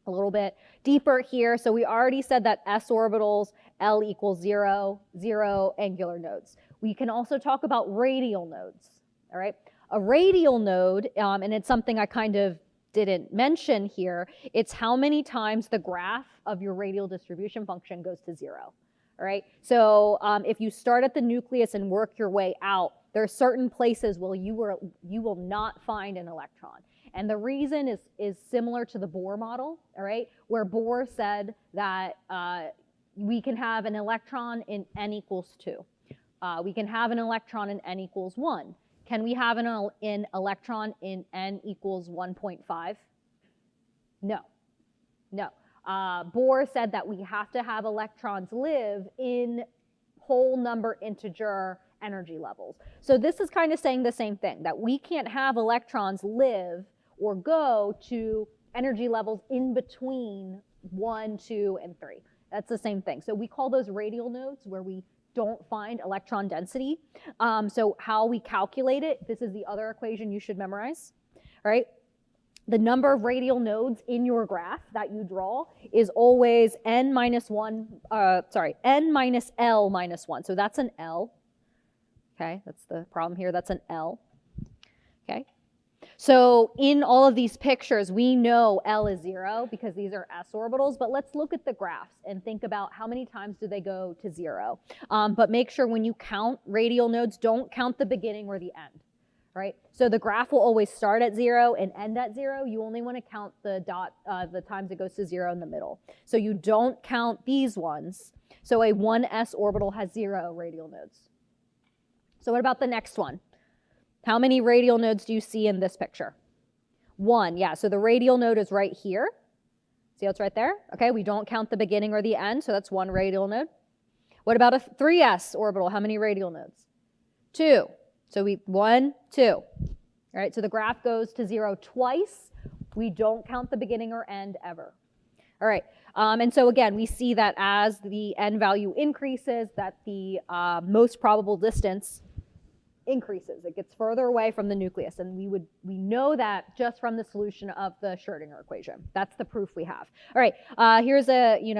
a little bit deeper here. So we already said that s orbitals, L equals 0, 0 angular nodes. We can also talk about radial nodes. All right, a radial node, and it's something I kind of didn't mention here, it's how many times the graph of your radial distribution function goes to 0. All right, so if you start at the nucleus and work your way out, there are certain places where you will not find an electron. And the reason is similar to the Bohr model, all right, where Bohr said that we can have an electron in n equals 2. We can have an electron in n equals 1. Can we have an electron in n equals 1.5? No. No. Bohr said that we have to have electrons live in whole number integer energy levels. So this is kind of saying the same thing, that we can't have electrons live or go to energy levels in between 1, 2, and 3. That's the same thing. So we call those radial nodes, where we don't find electron density. So how we calculate it, this is the other equation you should memorize, right? The number of radial nodes in your graph that you draw is always n minus L minus 1. So that's an L. Okay, that's the problem here. That's an L. Okay. So in all of these pictures, we know L is 0 because these are s orbitals, but let's look at the graphs and think about how many times do they go to 0. But make sure when you count radial nodes, don't count the beginning or the end, right? So the graph will always start at 0 and end at 0. You only want to count the times it goes to 0 in the middle. So you don't count these ones. So a 1s orbital has 0 radial nodes. So what about the next one? How many radial nodes do you see in this picture? 1, yeah, so the radial node is right here. See how it's right there? Okay, we don't count the beginning or the end, so that's 1 radial node. What about a 3s orbital? How many radial nodes? 2. So 1, 2. All right, so the graph goes to 0 twice. We don't count the beginning or end ever. All right, and so again, we see that as the n value increases, that the most probable distance increases. It gets further away from the nucleus, and we know that just from the solution of the Schrodinger equation. That's the proof we have. All right, here's something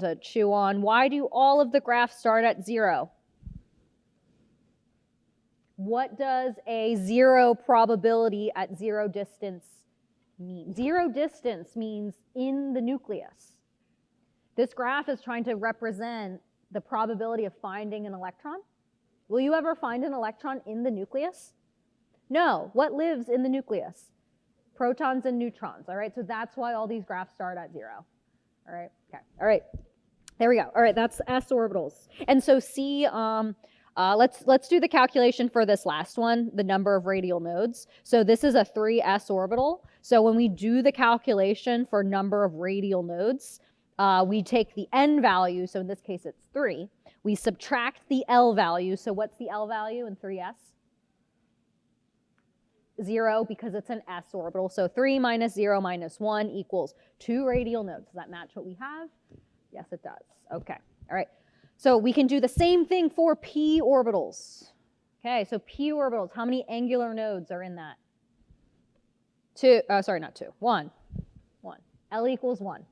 to chew on. Why do all of the graphs start at 0? What does a 0 probability at 0 distance mean? 0 distance means in the nucleus. This graph is trying to represent the probability of finding an electron. Will you ever find an electron in the nucleus? No. What lives in the nucleus? Protons and neutrons. All right, so that's why all these graphs start at 0. All right, okay, all right. There we go. All right, that's s orbitals. And so see, let's do the calculation for this last one, the number of radial nodes. So this is a 3s orbital. So when we do the calculation for number of radial nodes, we take the n value, so in this case it's 3. We subtract the L value. So what's the L value in 3s? 0, because it's an s orbital. So 3 minus 0 minus 1 equals 2 radial nodes. Does that match what we have? Yes, it does. Okay. All right. So we can do the same thing for p orbitals. Okay, so p orbitals, how many angular nodes are in that? 2, sorry, not 2, 1. L equals 1.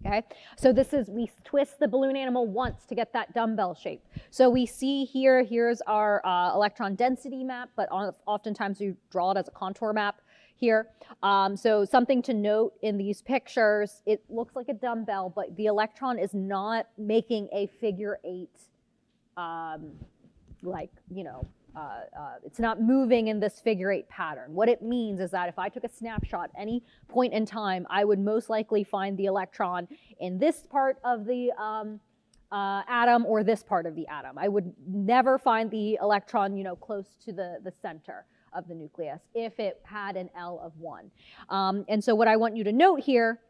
Okay, so this is, we twist the balloon animal once to get that dumbbell shape. So we see here, here's our electron density map, but oftentimes we draw it as a contour map here. So something to note in these pictures, it looks like a dumbbell, but the electron is not making a figure 8, it's not moving in this figure 8 pattern. What it means is that if I took a snapshot any point in time, I would most likely find the electron in this part of the atom or this part of the atom. I would never find the electron, close to the center of the nucleus if it had an L of 1. And so what I want you to note here,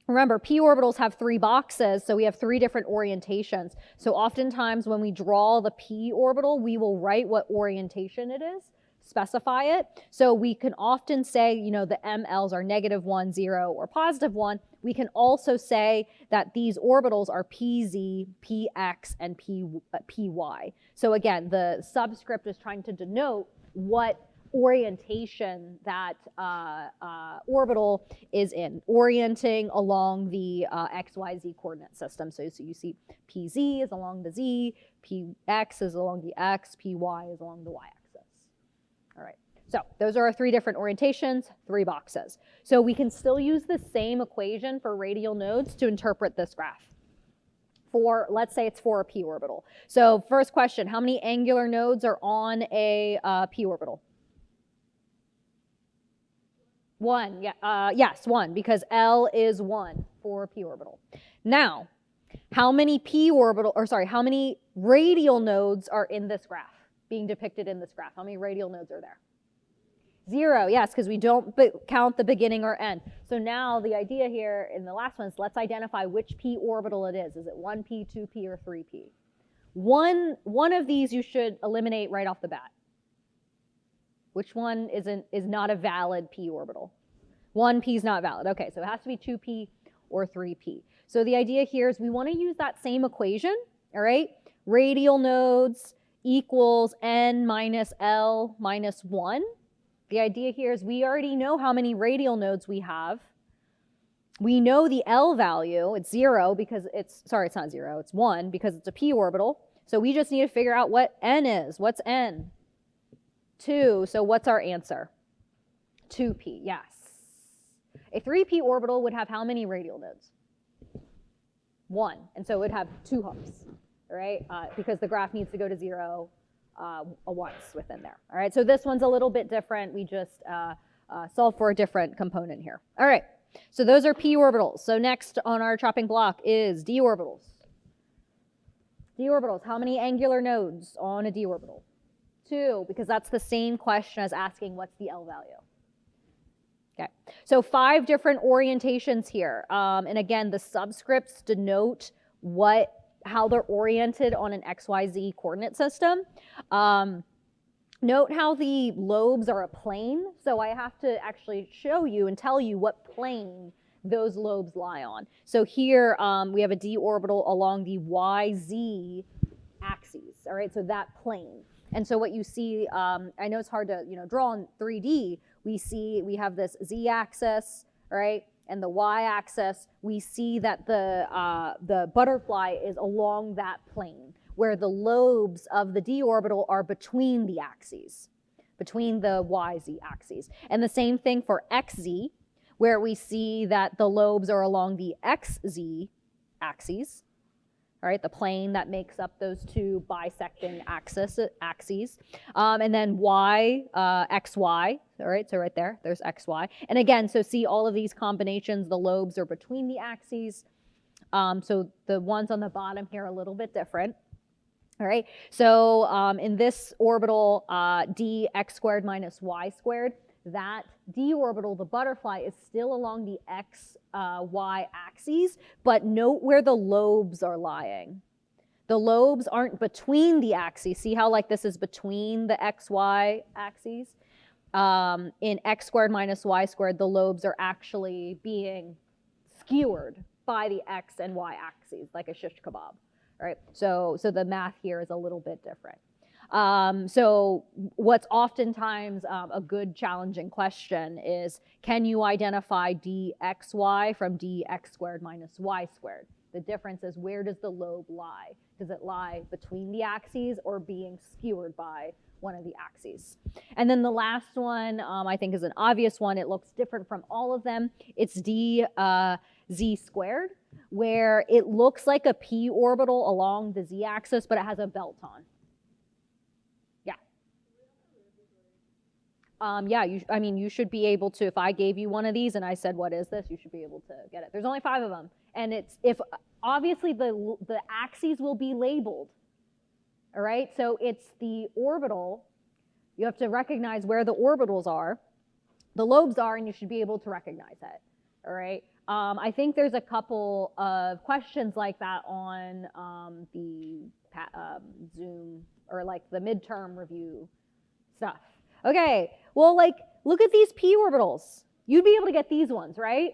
remember, p orbitals have 3 boxes, so we have 3 different orientations. So oftentimes when we draw the p orbital, we will write what orientation it is, specify it. So we can often say, the MLs are -1, 0, or +1. We can also say that these orbitals are PZ, PX, and PY. So again, the subscript is trying to denote what orientation that orbital is in, orienting along the XYZ coordinate system. So you see PZ is along the Z, PX is along the X, PY is along the Y axis. All right, so those are our 3 different orientations, 3 boxes. So we can still use the same equation for radial nodes to interpret this graph. Let's say it's for a p orbital. So first question, how many angular nodes are on a p orbital? 1, yeah, yes, 1, because L is 1 for a p orbital. Now, how many how many radial nodes are in this graph, being depicted in this graph? How many radial nodes are there? 0, yes, because we don't count the beginning or end. So now the idea here in the last one is let's identify which p orbital it is. Is it 1p, 2p, or 3p? One of these you should eliminate right off the bat. Which one is not a valid p orbital? 1p is not valid. Okay, so it has to be 2p or 3p. So the idea here is we want to use that same equation, all right? Radial nodes equals n minus L minus 1. The idea here is we already know how many radial nodes we have. We know the L value, it's 0 because it's not 0, it's 1 because it's a p orbital. So we just need to figure out what n is. What's n? 2. So what's our answer? 2p, yes. A 3p orbital would have how many radial nodes? 1. And so it would have 2 humps, right? Because the graph needs to go to 0 once within there. All right, so this one's a little bit different. We just solve for a different component here. All right, so those are p orbitals. So next on our chopping block is d orbitals. D orbitals, how many angular nodes on a d orbital? 2, because that's the same question as asking what's the L value. Okay, so 5 different orientations here. And again, the subscripts denote how they're oriented on an XYZ coordinate system. Note how the lobes are a plane. So I have to actually show you and tell you what plane those lobes lie on. So here we have a d orbital along the YZ axes. All right, so that plane. And so what you see, I know it's hard to draw in 3D. We have this z-axis, right, and the y-axis. We see that the butterfly is along that plane, where the lobes of the d orbital are between the axes, between the yz axes. And the same thing for xz, where we see that the lobes are along the xz axes. All right, the plane that makes up those 2 bisecting axes. And then xy, all right, so right there's xy. And again, so see all of these combinations, the lobes are between the axes. So the ones on the bottom here are a little bit different. All right, so in this orbital, d x squared minus y squared, that d orbital, the butterfly, is still along the x, y axes, but note where the lobes are lying. The lobes aren't between the axes. See how like this is between the x, y axes? In x squared minus y squared, the lobes are actually being skewered by the x and y axes, like a shish kebab. All right, so the math here is a little bit different. So what's oftentimes a good challenging question is, can you identify dxy from dx squared minus y squared? The difference is, where does the lobe lie? Does it lie between the axes or being skewered by one of the axes? And then the last one, I think, is an obvious one. It looks different from all of them. It's d z squared, where it looks like a p orbital along the z-axis, but it has a belt on. Yeah, you should be able to, if I gave you one of these and I said, what is this? You should be able to get it. There's only 5 of them. And obviously the axes will be labeled. All right, so it's the orbital. You have to recognize where the orbitals are, the lobes are, and you should be able to recognize it. All right, I think there's a couple of questions like that on the Zoom, or like the midterm review stuff. Okay, well, like, look at these p orbitals. You'd be able to get these ones, right?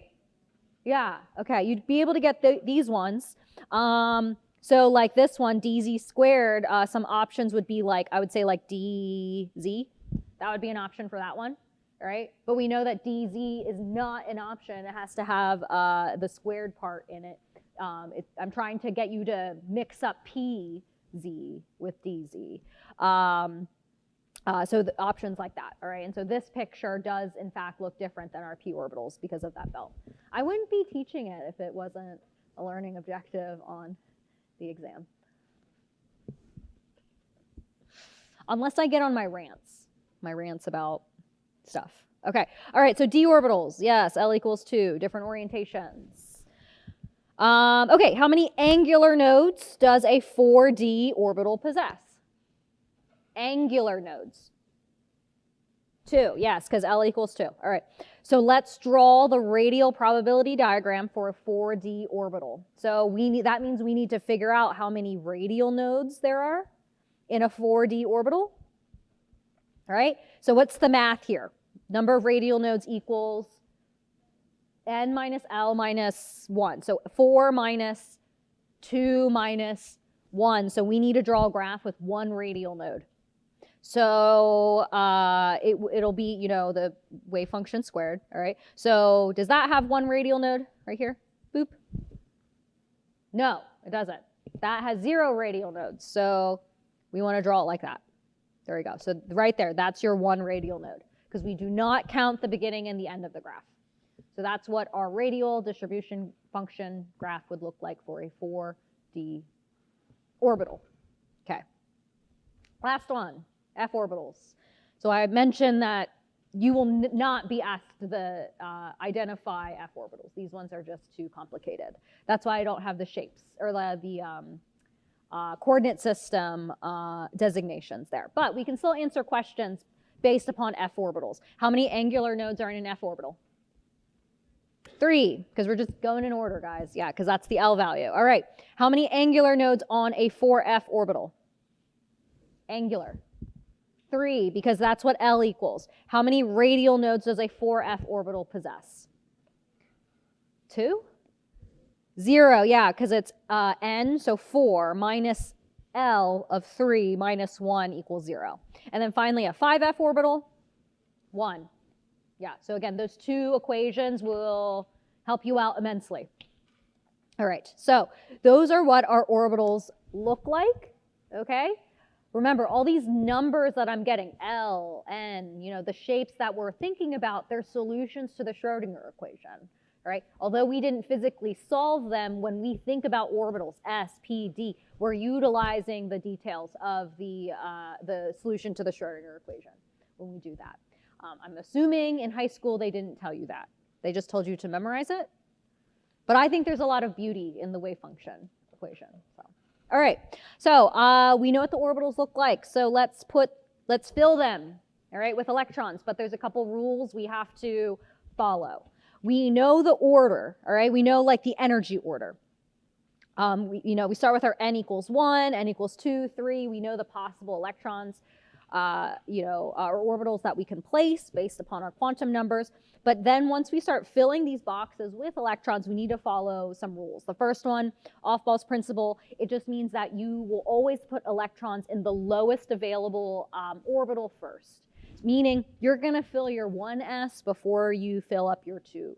Yeah, okay, you'd be able to get these ones. So like this one, dz squared, some options would be like, I would say like dz. That would be an option for that one, right? But we know that dz is not an option. It has to have the squared part in it. I'm trying to get you to mix up pz with dz. So the options like that, all right? And so this picture does, in fact, look different than our p orbitals because of that belt. I wouldn't be teaching it if it wasn't a learning objective on the exam. Unless I get on my rants about stuff. Okay, all right, so d orbitals, yes, L equals 2, different orientations. Okay, how many angular nodes does a 4D orbital possess? Angular nodes. 2, yes, because L equals 2. All right, so let's draw the radial probability diagram for a 4D orbital. So that means we need to figure out how many radial nodes there are in a 4D orbital. All right, so what's the math here? Number of radial nodes equals n minus L minus 1. So 4 minus 2 minus 1. So we need to draw a graph with 1 radial node. So it'll be, the wave function squared, all right? So does that have 1 radial node right here? Boop. No, it doesn't. That has 0 radial nodes. So we want to draw it like that. There we go. So right there, that's your one radial node, because we do not count the beginning and the end of the graph. So that's what our radial distribution function graph would look like for a 4D orbital. Okay. Last one, F orbitals. So I mentioned that you will not be asked to identify F orbitals. These ones are just too complicated. That's why I don't have the shapes or the coordinate system designations there. But we can still answer questions based upon F orbitals. How many angular nodes are in an F orbital? 3, because we're just going in order, guys. Yeah, because that's the L value. All right. How many angular nodes on a 4F orbital? Angular. 3, because that's what L equals. How many radial nodes does a 4F orbital possess? 2? 0, yeah, because it's N, so 4 minus L of 3 minus 1 equals 0. And then finally a 5F orbital, 1. Yeah, so again, those two equations will help you out immensely. All right, so those are what our orbitals look like, okay? Remember, all these numbers that I'm getting, L, N, you know, the shapes that we're thinking about, they're solutions to the Schrodinger equation, all right? Although we didn't physically solve them, when we think about orbitals, S, P, D, we're utilizing the details of the solution to the Schrodinger equation when we do that. I'm assuming in high school they didn't tell you that. They just told you to memorize it. But I think there's a lot of beauty in the wave function equation. So. All right, so we know what the orbitals look like. So let's fill them, all right, with electrons. But there's a couple rules we have to follow. We know the order, all right? We know like the energy order. We start with our n equals 1, n equals 2, 3. We know the possible electrons. Our orbitals that we can place based upon our quantum numbers. But then once we start filling these boxes with electrons, we need to follow some rules. The first one, Aufbau's principle, it just means that you will always put electrons in the lowest available orbital first, meaning you're going to fill your 1s before you fill up your 2s.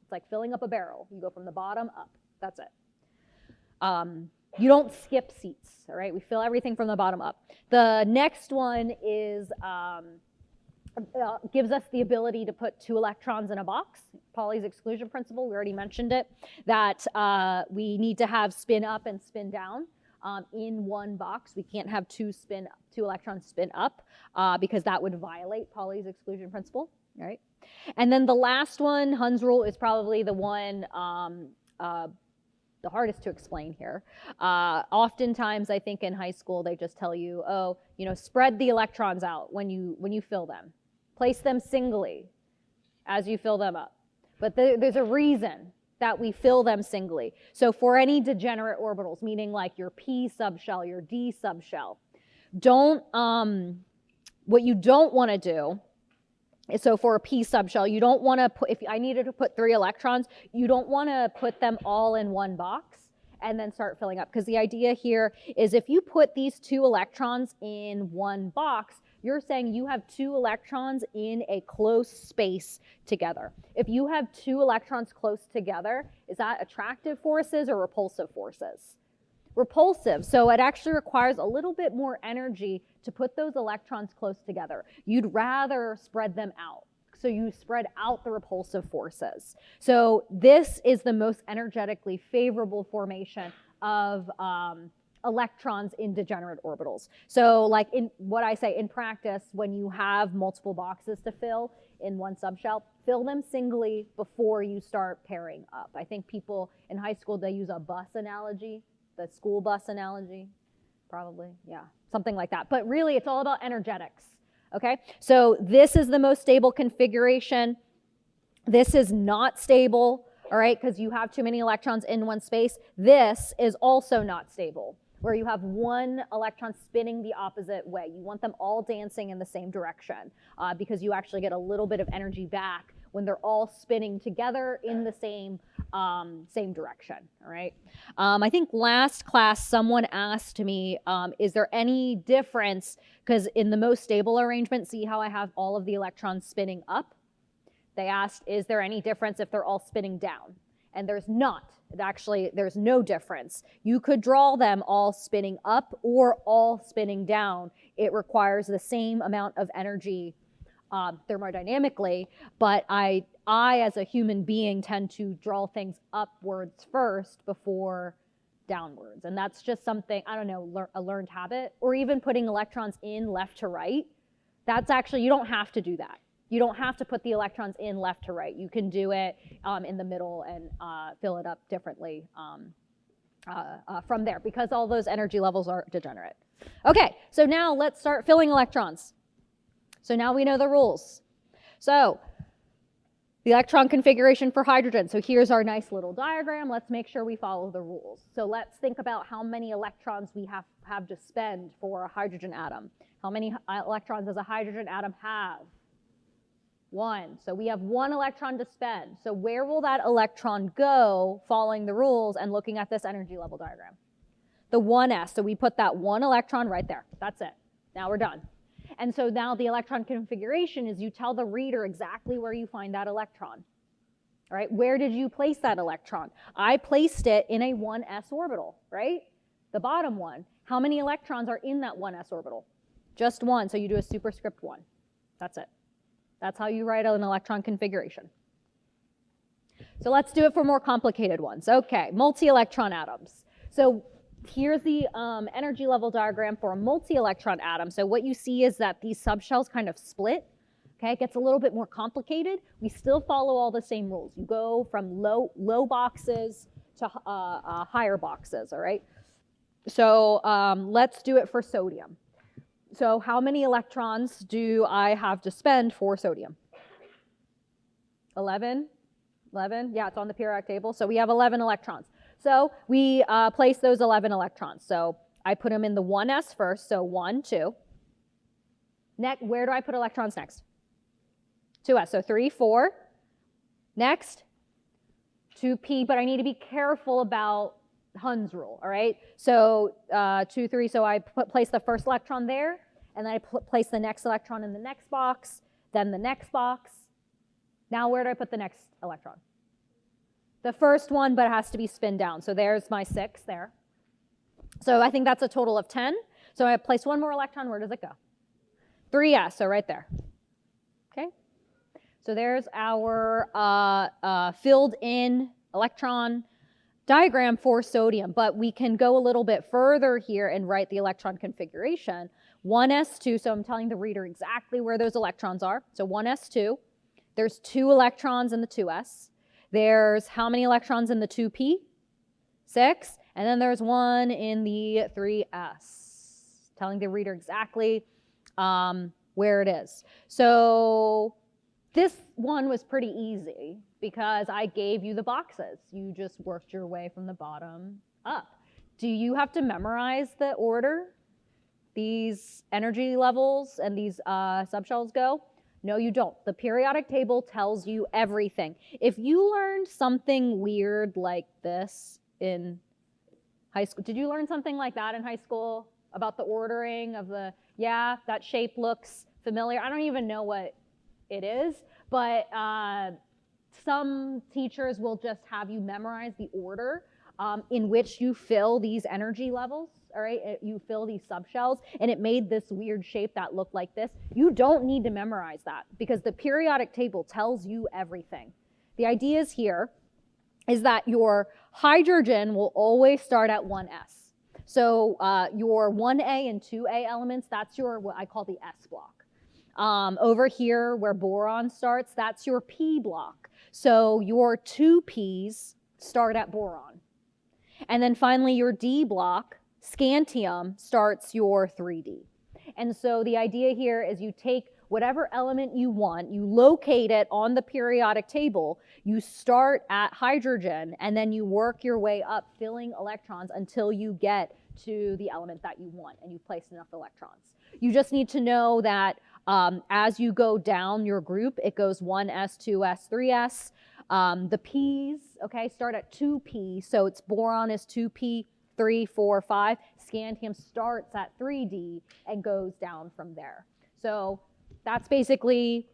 It's like filling up a barrel. You go from the bottom up. That's it. You don't skip seats, all right? We fill everything from the bottom up. The next one is gives us the ability to put 2 electrons in a box. Pauli's exclusion principle, we already mentioned it, that we need to have spin up and spin down in one box. We can't have 2 electrons spin up because that would violate Pauli's exclusion principle, all right? And then the last one, Hund's rule, is probably the one the hardest to explain here. Oftentimes, I think in high school, they just tell you, spread the electrons out when you fill them. Place them singly as you fill them up. But there's a reason that we fill them singly. So for any degenerate orbitals, meaning like your p subshell, your d subshell, what you don't want to do, so for a p subshell, you don't want to put, if I needed to put 3 electrons, you don't want to put them all in one box and then start filling up. Because the idea here is if you put these 2 electrons in one box, you're saying you have 2 electrons in a close space together. If you have 2 electrons close together, is that attractive forces or repulsive forces? Repulsive, so it actually requires a little bit more energy to put those electrons close together. You'd rather spread them out. So you spread out the repulsive forces. So this is the most energetically favorable formation of electrons in degenerate orbitals. So like in what I say in practice, when you have multiple boxes to fill in one subshell, fill them singly before you start pairing up. I think people in high school, they use a bus analogy. The school bus analogy, probably, yeah, something like that. But really, it's all about energetics, okay? So this is the most stable configuration. This is not stable, all right, because you have too many electrons in one space. This is also not stable, where you have one electron spinning the opposite way. You want them all dancing in the same direction because you actually get a little bit of energy back when they're all spinning together in the same direction, all right? I think last class someone asked me, is there any difference, because in the most stable arrangement, see how I have all of the electrons spinning up? They asked, is there any difference if they're all spinning down? And there's not. Actually, there's no difference. You could draw them all spinning up or all spinning down. It requires the same amount of energy thermodynamically, but I as a human being tend to draw things upwards first before downwards. And that's just something, I don't know, a learned habit, or even putting electrons in left to right. That's actually, you don't have to do that. You don't have to put the electrons in left to right. You can do it in the middle and fill it up differently from there, because all those energy levels are degenerate. Okay, so now let's start filling electrons. So now we know the rules. So the electron configuration for hydrogen. So here's our nice little diagram. Let's make sure we follow the rules. So let's think about how many electrons we have to spend for a hydrogen atom. How many electrons does a hydrogen atom have? 1. So we have 1 electron to spend. So where will that electron go following the rules and looking at this energy level diagram? The 1s. So we put that 1 electron right there. That's it. Now we're done. And so now the electron configuration is you tell the reader exactly where you find that electron. All right, where did you place that electron? I placed it in a 1s orbital, right? The bottom one. How many electrons are in that 1s orbital? Just 1, so you do a superscript 1. That's it. That's how you write an electron configuration. So let's do it for more complicated ones. Okay, multi-electron atoms. So here's the energy level diagram for a multi-electron atom. So what you see is that these subshells kind of split. Okay, it gets a little bit more complicated. We still follow all the same rules. You go from low boxes to higher boxes, all right? So let's do it for sodium. So how many electrons do I have to spend for sodium? 11? 11? Yeah, it's on the periodic table. So we have 11 electrons. So we place those 11 electrons. So I put them in the 1s first, so 1, 2. Next, where do I put electrons next? 2s, so 3, 4. Next, 2p, but I need to be careful about Hund's rule, all right? So 2, 3, so I place the first electron there, and then I place the next electron in the next box, then the next box. Now where do I put the next electron? The first one, but it has to be spin down. So there's my 6 there. So I think that's a total of 10. So I place one more electron. Where does it go? 3s, so right there. Okay. So there's our filled in electron diagram for sodium, but we can go a little bit further here and write the electron configuration. 1s2, so I'm telling the reader exactly where those electrons are. So 1s2, there's 2 electrons in the 2s. There's how many electrons in the 2p? 6. And then there's 1 in the 3s, telling the reader exactly where it is. So this one was pretty easy because I gave you the boxes. You just worked your way from the bottom up. Do you have to memorize the order these energy levels and these subshells go? No, you don't. The periodic table tells you everything. If you learned something weird like this in high school, did you learn something like that in high school about the ordering of the, yeah, that shape looks familiar. I don't even know what it is, but some teachers will just have you memorize the order in which you fill these energy levels, all right? You fill these subshells, and it made this weird shape that looked like this. You don't need to memorize that because the periodic table tells you everything. The idea is here is that your hydrogen will always start at 1s. So your 1a and 2a elements, that's your, what I call the s block. Over here where boron starts, that's your p block. So your 2p's start at boron. And then finally your D block, scantium, starts your 3D. And so the idea here is you take whatever element you want, you locate it on the periodic table, you start at hydrogen, and then you work your way up filling electrons until you get to the element that you want, and you've placed enough electrons. You just need to know that as you go down your group, it goes 1s, 2s, 3s. The P's, okay, start at 2p, so it's boron is 2p, 3, 4, 5. Scantium starts at 3d and goes down from there. So that's basically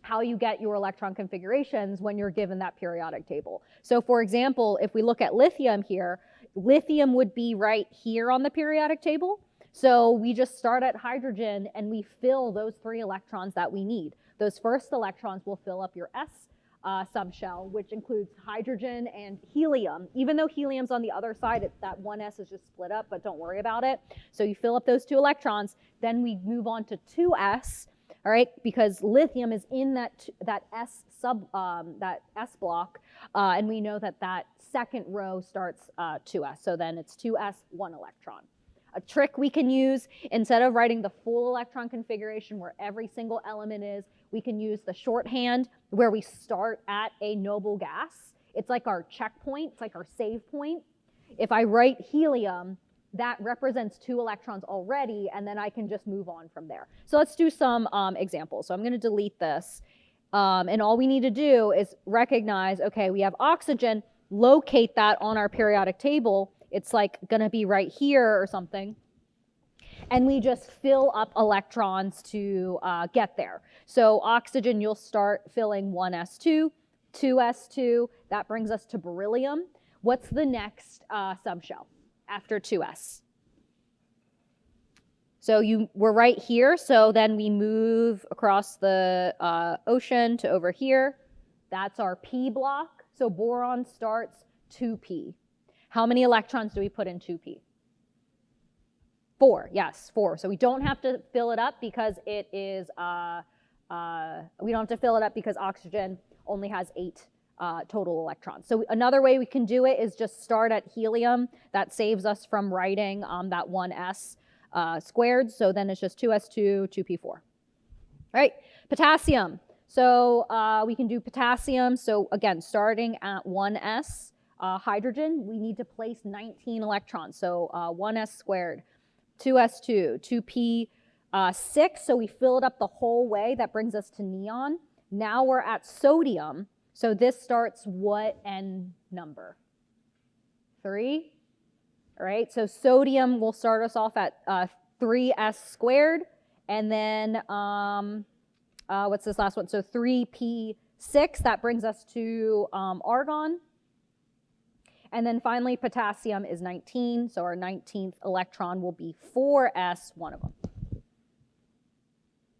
how you get your electron configurations when you're given that periodic table. So for example, if we look at lithium here, lithium would be right here on the periodic table. So we just start at hydrogen and we fill those 3 electrons that we need. Those first electrons will fill up your S subshell, which includes hydrogen and helium. Even though helium's on the other side, that one S is just split up, but don't worry about it. So you fill up those 2 electrons, then we move on to 2S, all right, because lithium is in that S block, and we know that second row starts 2S. So then it's 2S, 1 electron. A trick we can use, instead of writing the full electron configuration where every single element is, we can use the shorthand where we start at a noble gas. It's like our checkpoint, it's like our save point. If I write helium, that represents 2 electrons already, and then I can just move on from there. So let's do some examples. So I'm going to delete this. And all we need to do is recognize, okay, we have oxygen, locate that on our periodic table. It's like going to be right here or something. And we just fill up electrons to get there. So oxygen, you'll start filling 1s2, 2s2. That brings us to beryllium. What's the next subshell after 2s? So we're right here. So then we move across the ocean to over here. That's our P block. So boron starts 2p. How many electrons do we put in 2p? 4, yes, 4. So we don't have to fill it up because it is, we don't have to fill it up because oxygen only has 8 total electrons. So another way we can do it is just start at helium. That saves us from writing that 1s squared. So then it's just 2s2, 2p4. All right, potassium. So we can do potassium. So again, starting at 1s. Hydrogen, we need to place 19 electrons. So 1s squared, 2s2, 2p6. So we fill it up the whole way. That brings us to neon. Now we're at sodium. So this starts what N number? 3. All right, so sodium will start us off at 3s squared. And then what's this last one? So 3p6. That brings us to argon. And then finally, potassium is 19, so our 19th electron will be 4s, one of them.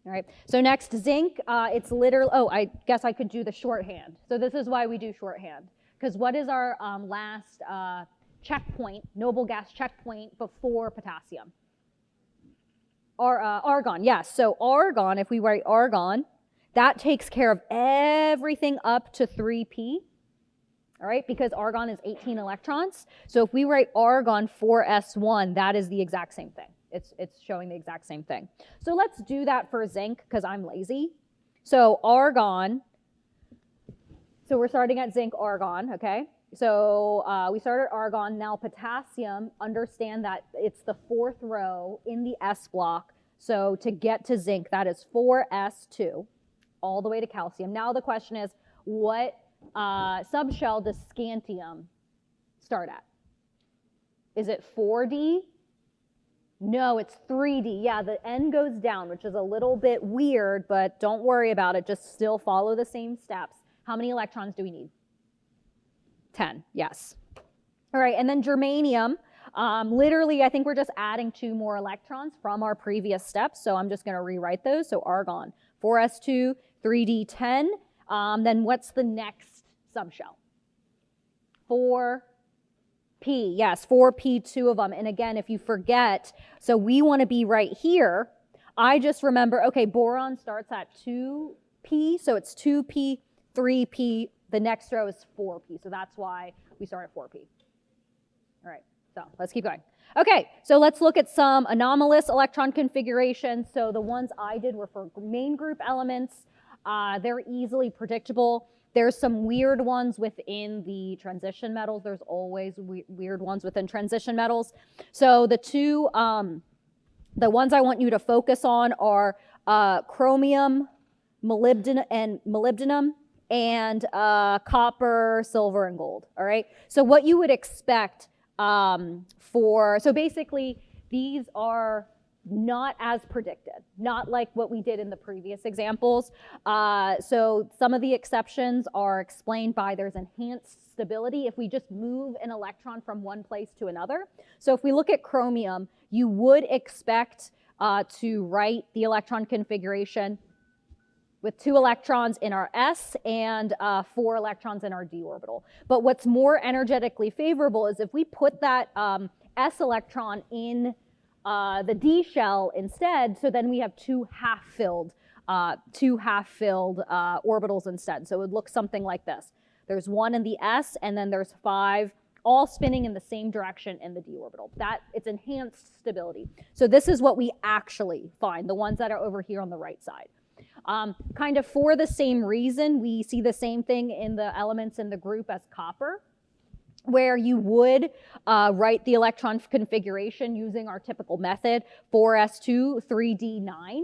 All right, so next, zinc, it's literally, oh, I guess I could do the shorthand. So this is why we do shorthand, because what is our last checkpoint, noble gas checkpoint before potassium? Argon, yes. So argon, if we write argon, that takes care of everything up to 3p. All right, because argon is 18 electrons. So if we write argon 4s1, that is the exact same thing. It's showing the exact same thing. So let's do that for zinc because I'm lazy. So argon, so we're starting at zinc, argon, okay? So we started argon. Now potassium, understand that it's the 4th row in the S block. So to get to zinc, that is 4s2 all the way to calcium. Now the question is, what subshell does scantium start at? Is it 4D? No, it's 3D. Yeah, the N goes down, which is a little bit weird, but don't worry about it. Just still follow the same steps. How many electrons do we need? 10, yes. All right, and then germanium. Literally, I think we're just adding 2 more electrons from our previous steps, so I'm just going to rewrite those. So argon, 4s2, 3d10. Then what's the next subshell? 4p, yes, 4p, 2 of them. And again, if you forget, so we want to be right here. I just remember, okay, boron starts at 2p, so it's 2p, 3p. The next row is 4p, so that's why we start at 4p. All right, so let's keep going. Okay, so let's look at some anomalous electron configurations. So the ones I did were for main group elements. They're easily predictable. There's some weird ones within the transition metals. There's always weird ones within transition metals. So the ones I want you to focus on are chromium, molybdenum, and copper, silver, and gold. All right. So what you would expect so basically these are not as predicted, not like what we did in the previous examples. So some of the exceptions are explained by there's enhanced stability if we just move an electron from one place to another. So if we look at chromium, you would expect to write the electron configuration with 2 electrons in our s and 4 electrons in our d orbital. But what's more energetically favorable is if we put that s electron in the d shell instead, so then we have 2 half-filled orbitals instead. So it would look something like this. There's 1 in the s, and then there's 5 all spinning in the same direction in the d orbital. It's enhanced stability. So this is what we actually find, the ones that are over here on the right side. Kind of for the same reason, we see the same thing in the elements in the group as copper, where you would write the electron configuration using our typical method, 4s2, 3d9.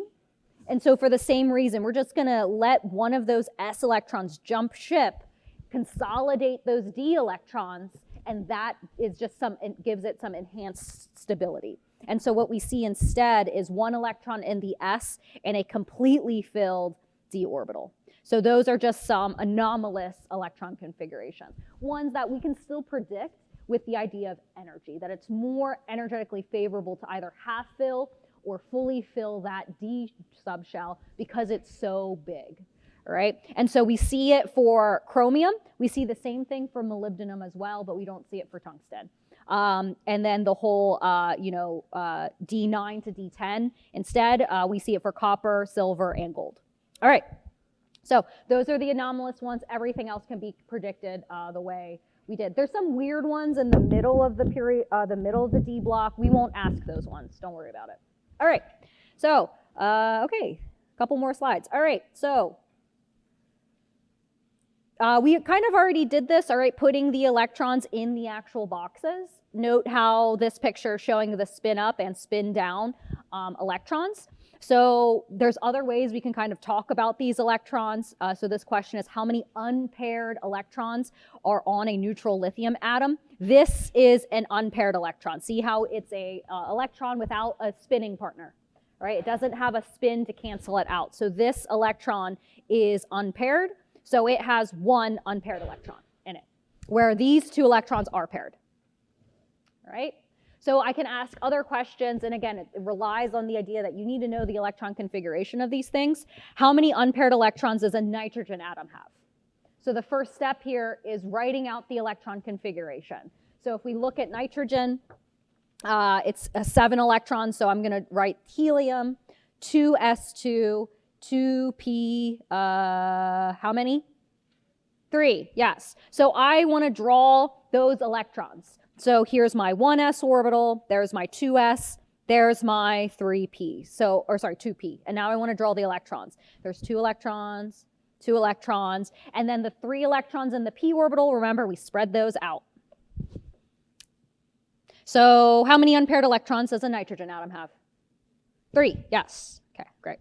And so for the same reason, we're just going to let one of those s electrons jump ship, consolidate those d electrons, and that is just it gives it some enhanced stability. And so what we see instead is 1 electron in the s and a completely filled d orbital. So those are just some anomalous electron configurations, ones that we can still predict with the idea of energy, that it's more energetically favorable to either half fill or fully fill that d subshell because it's so big. All right, and so we see it for chromium. We see the same thing for molybdenum as well, but we don't see it for tungsten. And then the whole, D9 to D10. Instead, we see it for copper, silver, and gold. All right, so those are the anomalous ones. Everything else can be predicted the way we did. There's some weird ones in the middle of the period, the middle of the D block. We won't ask those ones. Don't worry about it. All right, so, okay, a couple more slides. All right, so we kind of already did this, all right, putting the electrons in the actual boxes. Note how this picture is showing the spin up and spin down electrons. So there's other ways we can kind of talk about these electrons. So this question is, how many unpaired electrons are on a neutral lithium atom? This is an unpaired electron. See how it's a electron without a spinning partner, right? It doesn't have a spin to cancel it out. So this electron is unpaired. So it has 1 unpaired electron in it, where these 2 electrons are paired. All right? So I can ask other questions, and again, it relies on the idea that you need to know the electron configuration of these things. How many unpaired electrons does a nitrogen atom have? So the first step here is writing out the electron configuration. So if we look at nitrogen, it's 7 electrons, so I'm going to write helium, 2s2, 2p, how many? 3, yes. So I want to draw those electrons. So here's my 1s orbital, there's my 2s, there's my 3p, 2p. And now I want to draw the electrons. There's 2 electrons, 2 electrons, and then the 3 electrons in the p orbital, remember we spread those out. So how many unpaired electrons does a nitrogen atom have? 3, yes. Okay, great.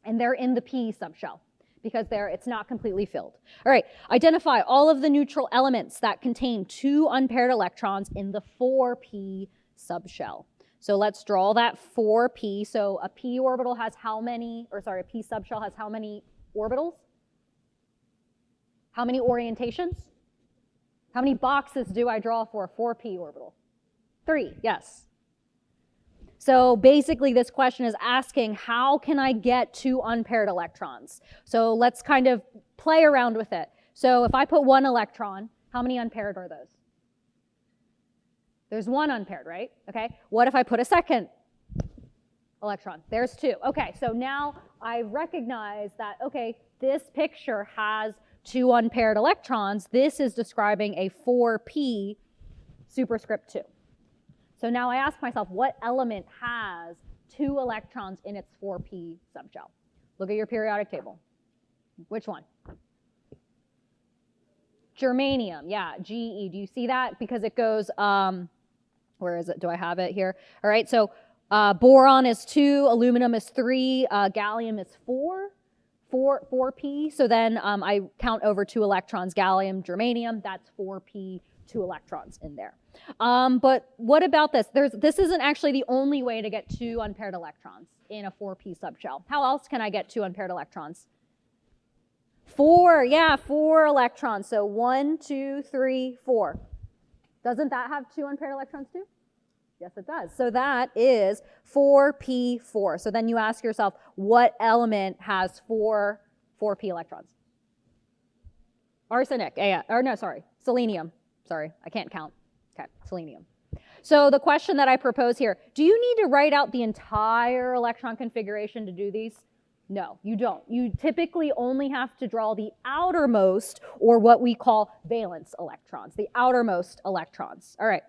And they're in the p subshell because it's not completely filled. All right, identify all of the neutral elements that contain 2 unpaired electrons in the 4p subshell. So let's draw that 4p. So a p orbital has how many, a p subshell has how many orbitals? How many orientations? How many boxes do I draw for a 4p orbital? 3, yes. So basically this question is asking, how can I get 2 unpaired electrons? So let's kind of play around with it. So if I put 1 electron, how many unpaired are those? There's 1 unpaired, right? Okay. What if I put a second electron? There's 2. Okay, so now I recognize that, okay, this picture has 2 unpaired electrons. This is describing a 4p superscript 2. So now I ask myself, what element has 2 electrons in its 4p subshell? Look at your periodic table. Which one? Germanium, yeah, Ge. Do you see that? Because it goes, where is it? Do I have it here? All right, so boron is 2, aluminum is 3, gallium is 4p. So then I count over 2 electrons, gallium, germanium, that's 4p 2 electrons in there. But what about this? This isn't actually the only way to get 2 unpaired electrons in a 4p subshell. How else can I get 2 unpaired electrons? 4, yeah, 4 electrons. So 1, 2, 3, 4. Doesn't that have 2 unpaired electrons too? Yes, it does. So that is 4p4. So then you ask yourself, what element has 4p electrons? Arsenic, or no, sorry, selenium. Sorry, I can't count. Okay, selenium. So the question that I propose here, do you need to write out the entire electron configuration to do these? No, you don't. You typically only have to draw the outermost, or what we call valence electrons, the outermost electrons. All right.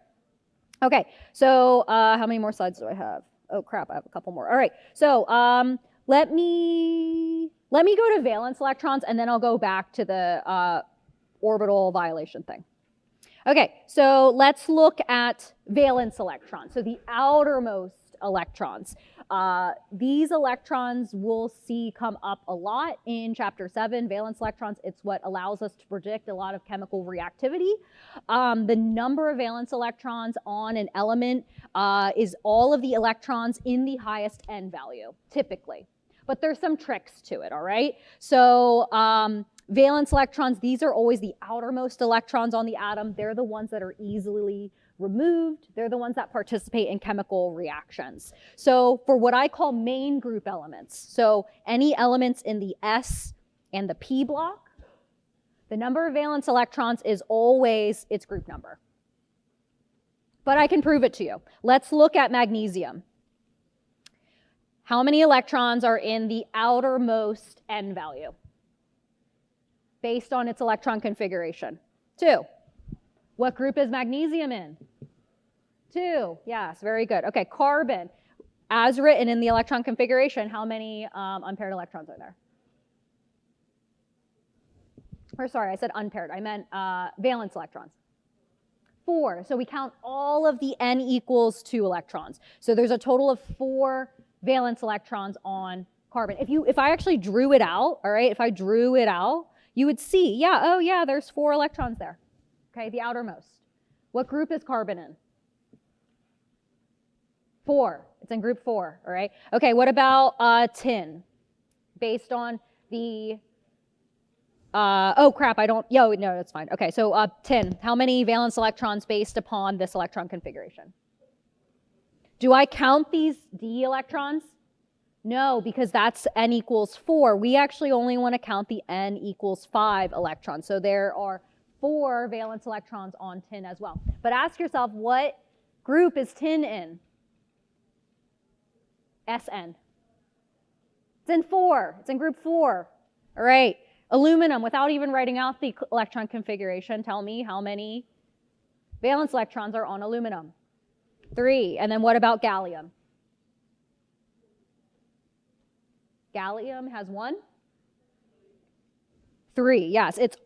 Okay, so how many more slides do I have? Oh crap, I have a couple more. All right, so let me go to valence electrons, and then I'll go back to the orbital violation thing. Okay, so let's look at valence electrons, so the outermost electrons. These electrons we'll see come up a lot in chapter 7, valence electrons. It's what allows us to predict a lot of chemical reactivity. The number of valence electrons on an element is all of the electrons in the highest n value, typically. But there's some tricks to it, all right? So valence electrons, these are always the outermost electrons on the atom. They're the ones that are easily removed. They're the ones that participate in chemical reactions. So for what I call main group elements, so any elements in the S and the P block, the number of valence electrons is always its group number. But I can prove it to you. Let's look at magnesium. How many electrons are in the outermost n value based on its electron configuration? 2. What group is magnesium in? 2. Yes, very good. Okay, carbon, as written in the electron configuration, how many unpaired electrons are there? Or sorry, I said unpaired. I meant valence electrons. 4. So we count all of the n equals 2 electrons. So there's a total of 4 valence electrons on carbon. If I actually drew it out, all right, if I drew it out, you would see, yeah, oh yeah, there's 4 electrons there. Okay, the outermost. What group is carbon in? 4. It's in group 4, all right? Okay, what about tin? Based on the, oh crap, I don't, no, that's fine. Okay, so tin, how many valence electrons based upon this electron configuration? Do I count these d electrons? No, because that's n equals 4. We actually only want to count the n equals 5 electrons. So there are 4 valence electrons on tin as well. But ask yourself, what group is tin in? Sn. It's in 4. It's in group 4. All right. Aluminum, without even writing out the electron configuration, tell me how many valence electrons are on aluminum? 3. And then what about gallium? Gallium has 1? 3, yes, it's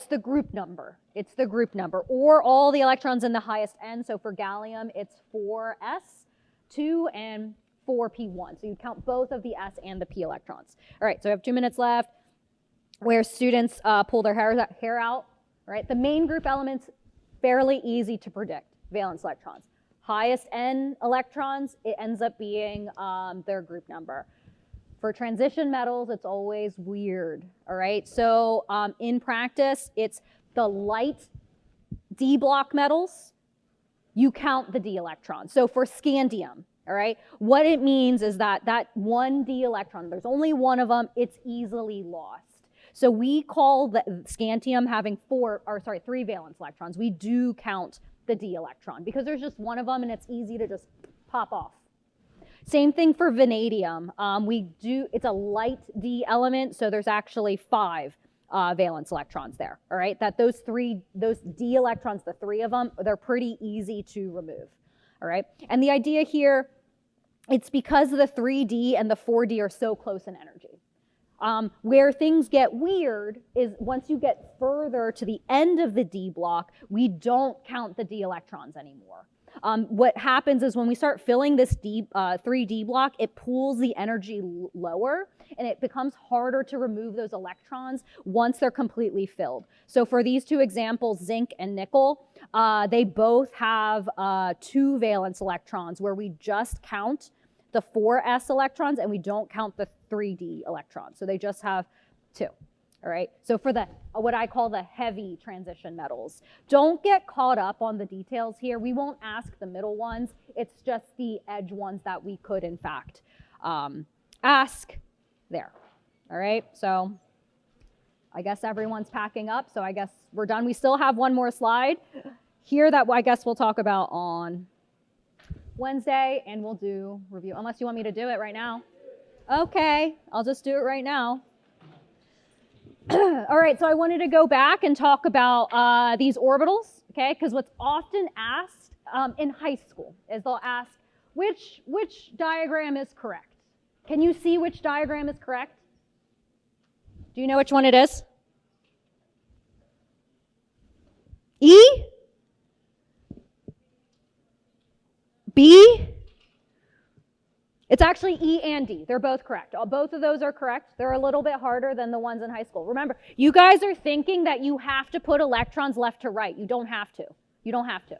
the group number. It's the group number, or all the electrons in the highest n. So for gallium, it's 4s2 and 4p1. So you count both of the s and the p electrons. All right, so we have 2 minutes left where students pull their hair out. All right, the main group elements, fairly easy to predict, valence electrons. Highest n electrons, it ends up being their group number. For transition metals, it's always weird, all right? So in practice, it's the light D block metals, you count the D electrons. So for scandium, all right, what it means is that that one D electron, there's only one of them, it's easily lost. So we call the scandium having 3 valence electrons. We do count the D electron because there's just one of them and it's easy to just pop off. Same thing for vanadium. It's a light D element, so there's actually 5 valence electrons there, all right? Those D electrons, the 3 of them, they're pretty easy to remove, all right? And the idea here, it's because the 3D and the 4D are so close in energy. Where things get weird is once you get further to the end of the D block, we don't count the D electrons anymore. What happens is when we start filling this 3D block, it pulls the energy lower. and it becomes harder to remove those electrons once they're completely filled. So for these two examples, zinc and nickel, they both have 2 valence electrons where we just count the 4s electrons and we don't count the 3d electrons. So they just have 2. All right, so for the what I call the heavy transition metals, don't get caught up on the details here. We won't ask the middle ones. It's just the edge ones that we could, in fact, ask there. All right, so I guess everyone's packing up, so I guess we're done. We still have one more slide here that I guess we'll talk about on Wednesday, and we'll do review, unless you want me to do it right now. Okay, I'll just do it right now. All right, so I wanted to go back and talk about these orbitals, okay? Because what's often asked in high school is they'll ask, which diagram is correct? Can you see which diagram is correct? Do you know which one it is? E? B? It's actually E and D. They're both correct. Both of those are correct. They're a little bit harder than the ones in high school. Remember, you guys are thinking that you have to put electrons left to right. You don't have to. You don't have to.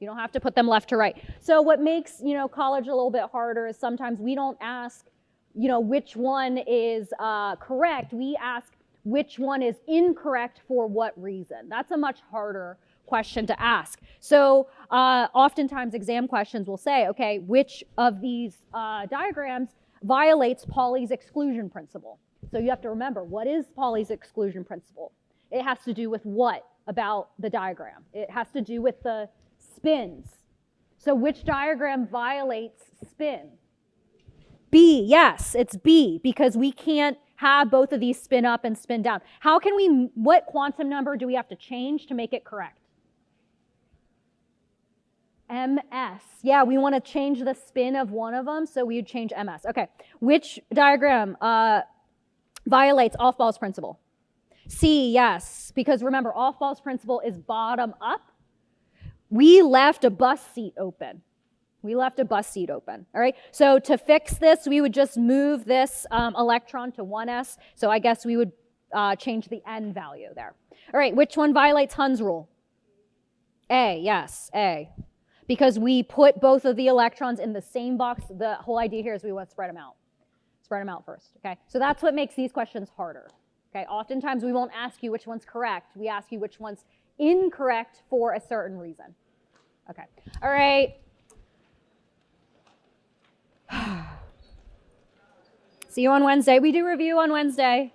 You don't have to put them left to right. So what makes, college a little bit harder is sometimes we don't ask, which one is correct. We ask which one is incorrect for what reason. That's a much harder question to ask. So oftentimes exam questions will say, okay, which of these diagrams violates Pauli's exclusion principle? So you have to remember, what is Pauli's exclusion principle? It has to do with what about the diagram? It has to do with the spins. So which diagram violates spin? B, yes, it's B, because we can't have both of these spin up and spin down. How can we, what quantum number do we have to change to make it correct? MS. Yeah, we want to change the spin of one of them, so we would change MS. Okay, which diagram violates Aufbau's principle? C, yes, because remember, Aufbau's principle is bottom up. We left a bus seat open. We left a bus seat open, all right? So to fix this, we would just move this electron to 1s, so I guess we would change the n value there. All right, which one violates Hund's rule? A, yes, A. Because we put both of the electrons in the same box. The whole idea here is we want to spread them out. Spread them out first, okay? So that's what makes these questions harder, okay? Oftentimes we won't ask you which one's correct. We ask you which one's incorrect for a certain reason. Okay, all right. See you on Wednesday. We do review on Wednesday.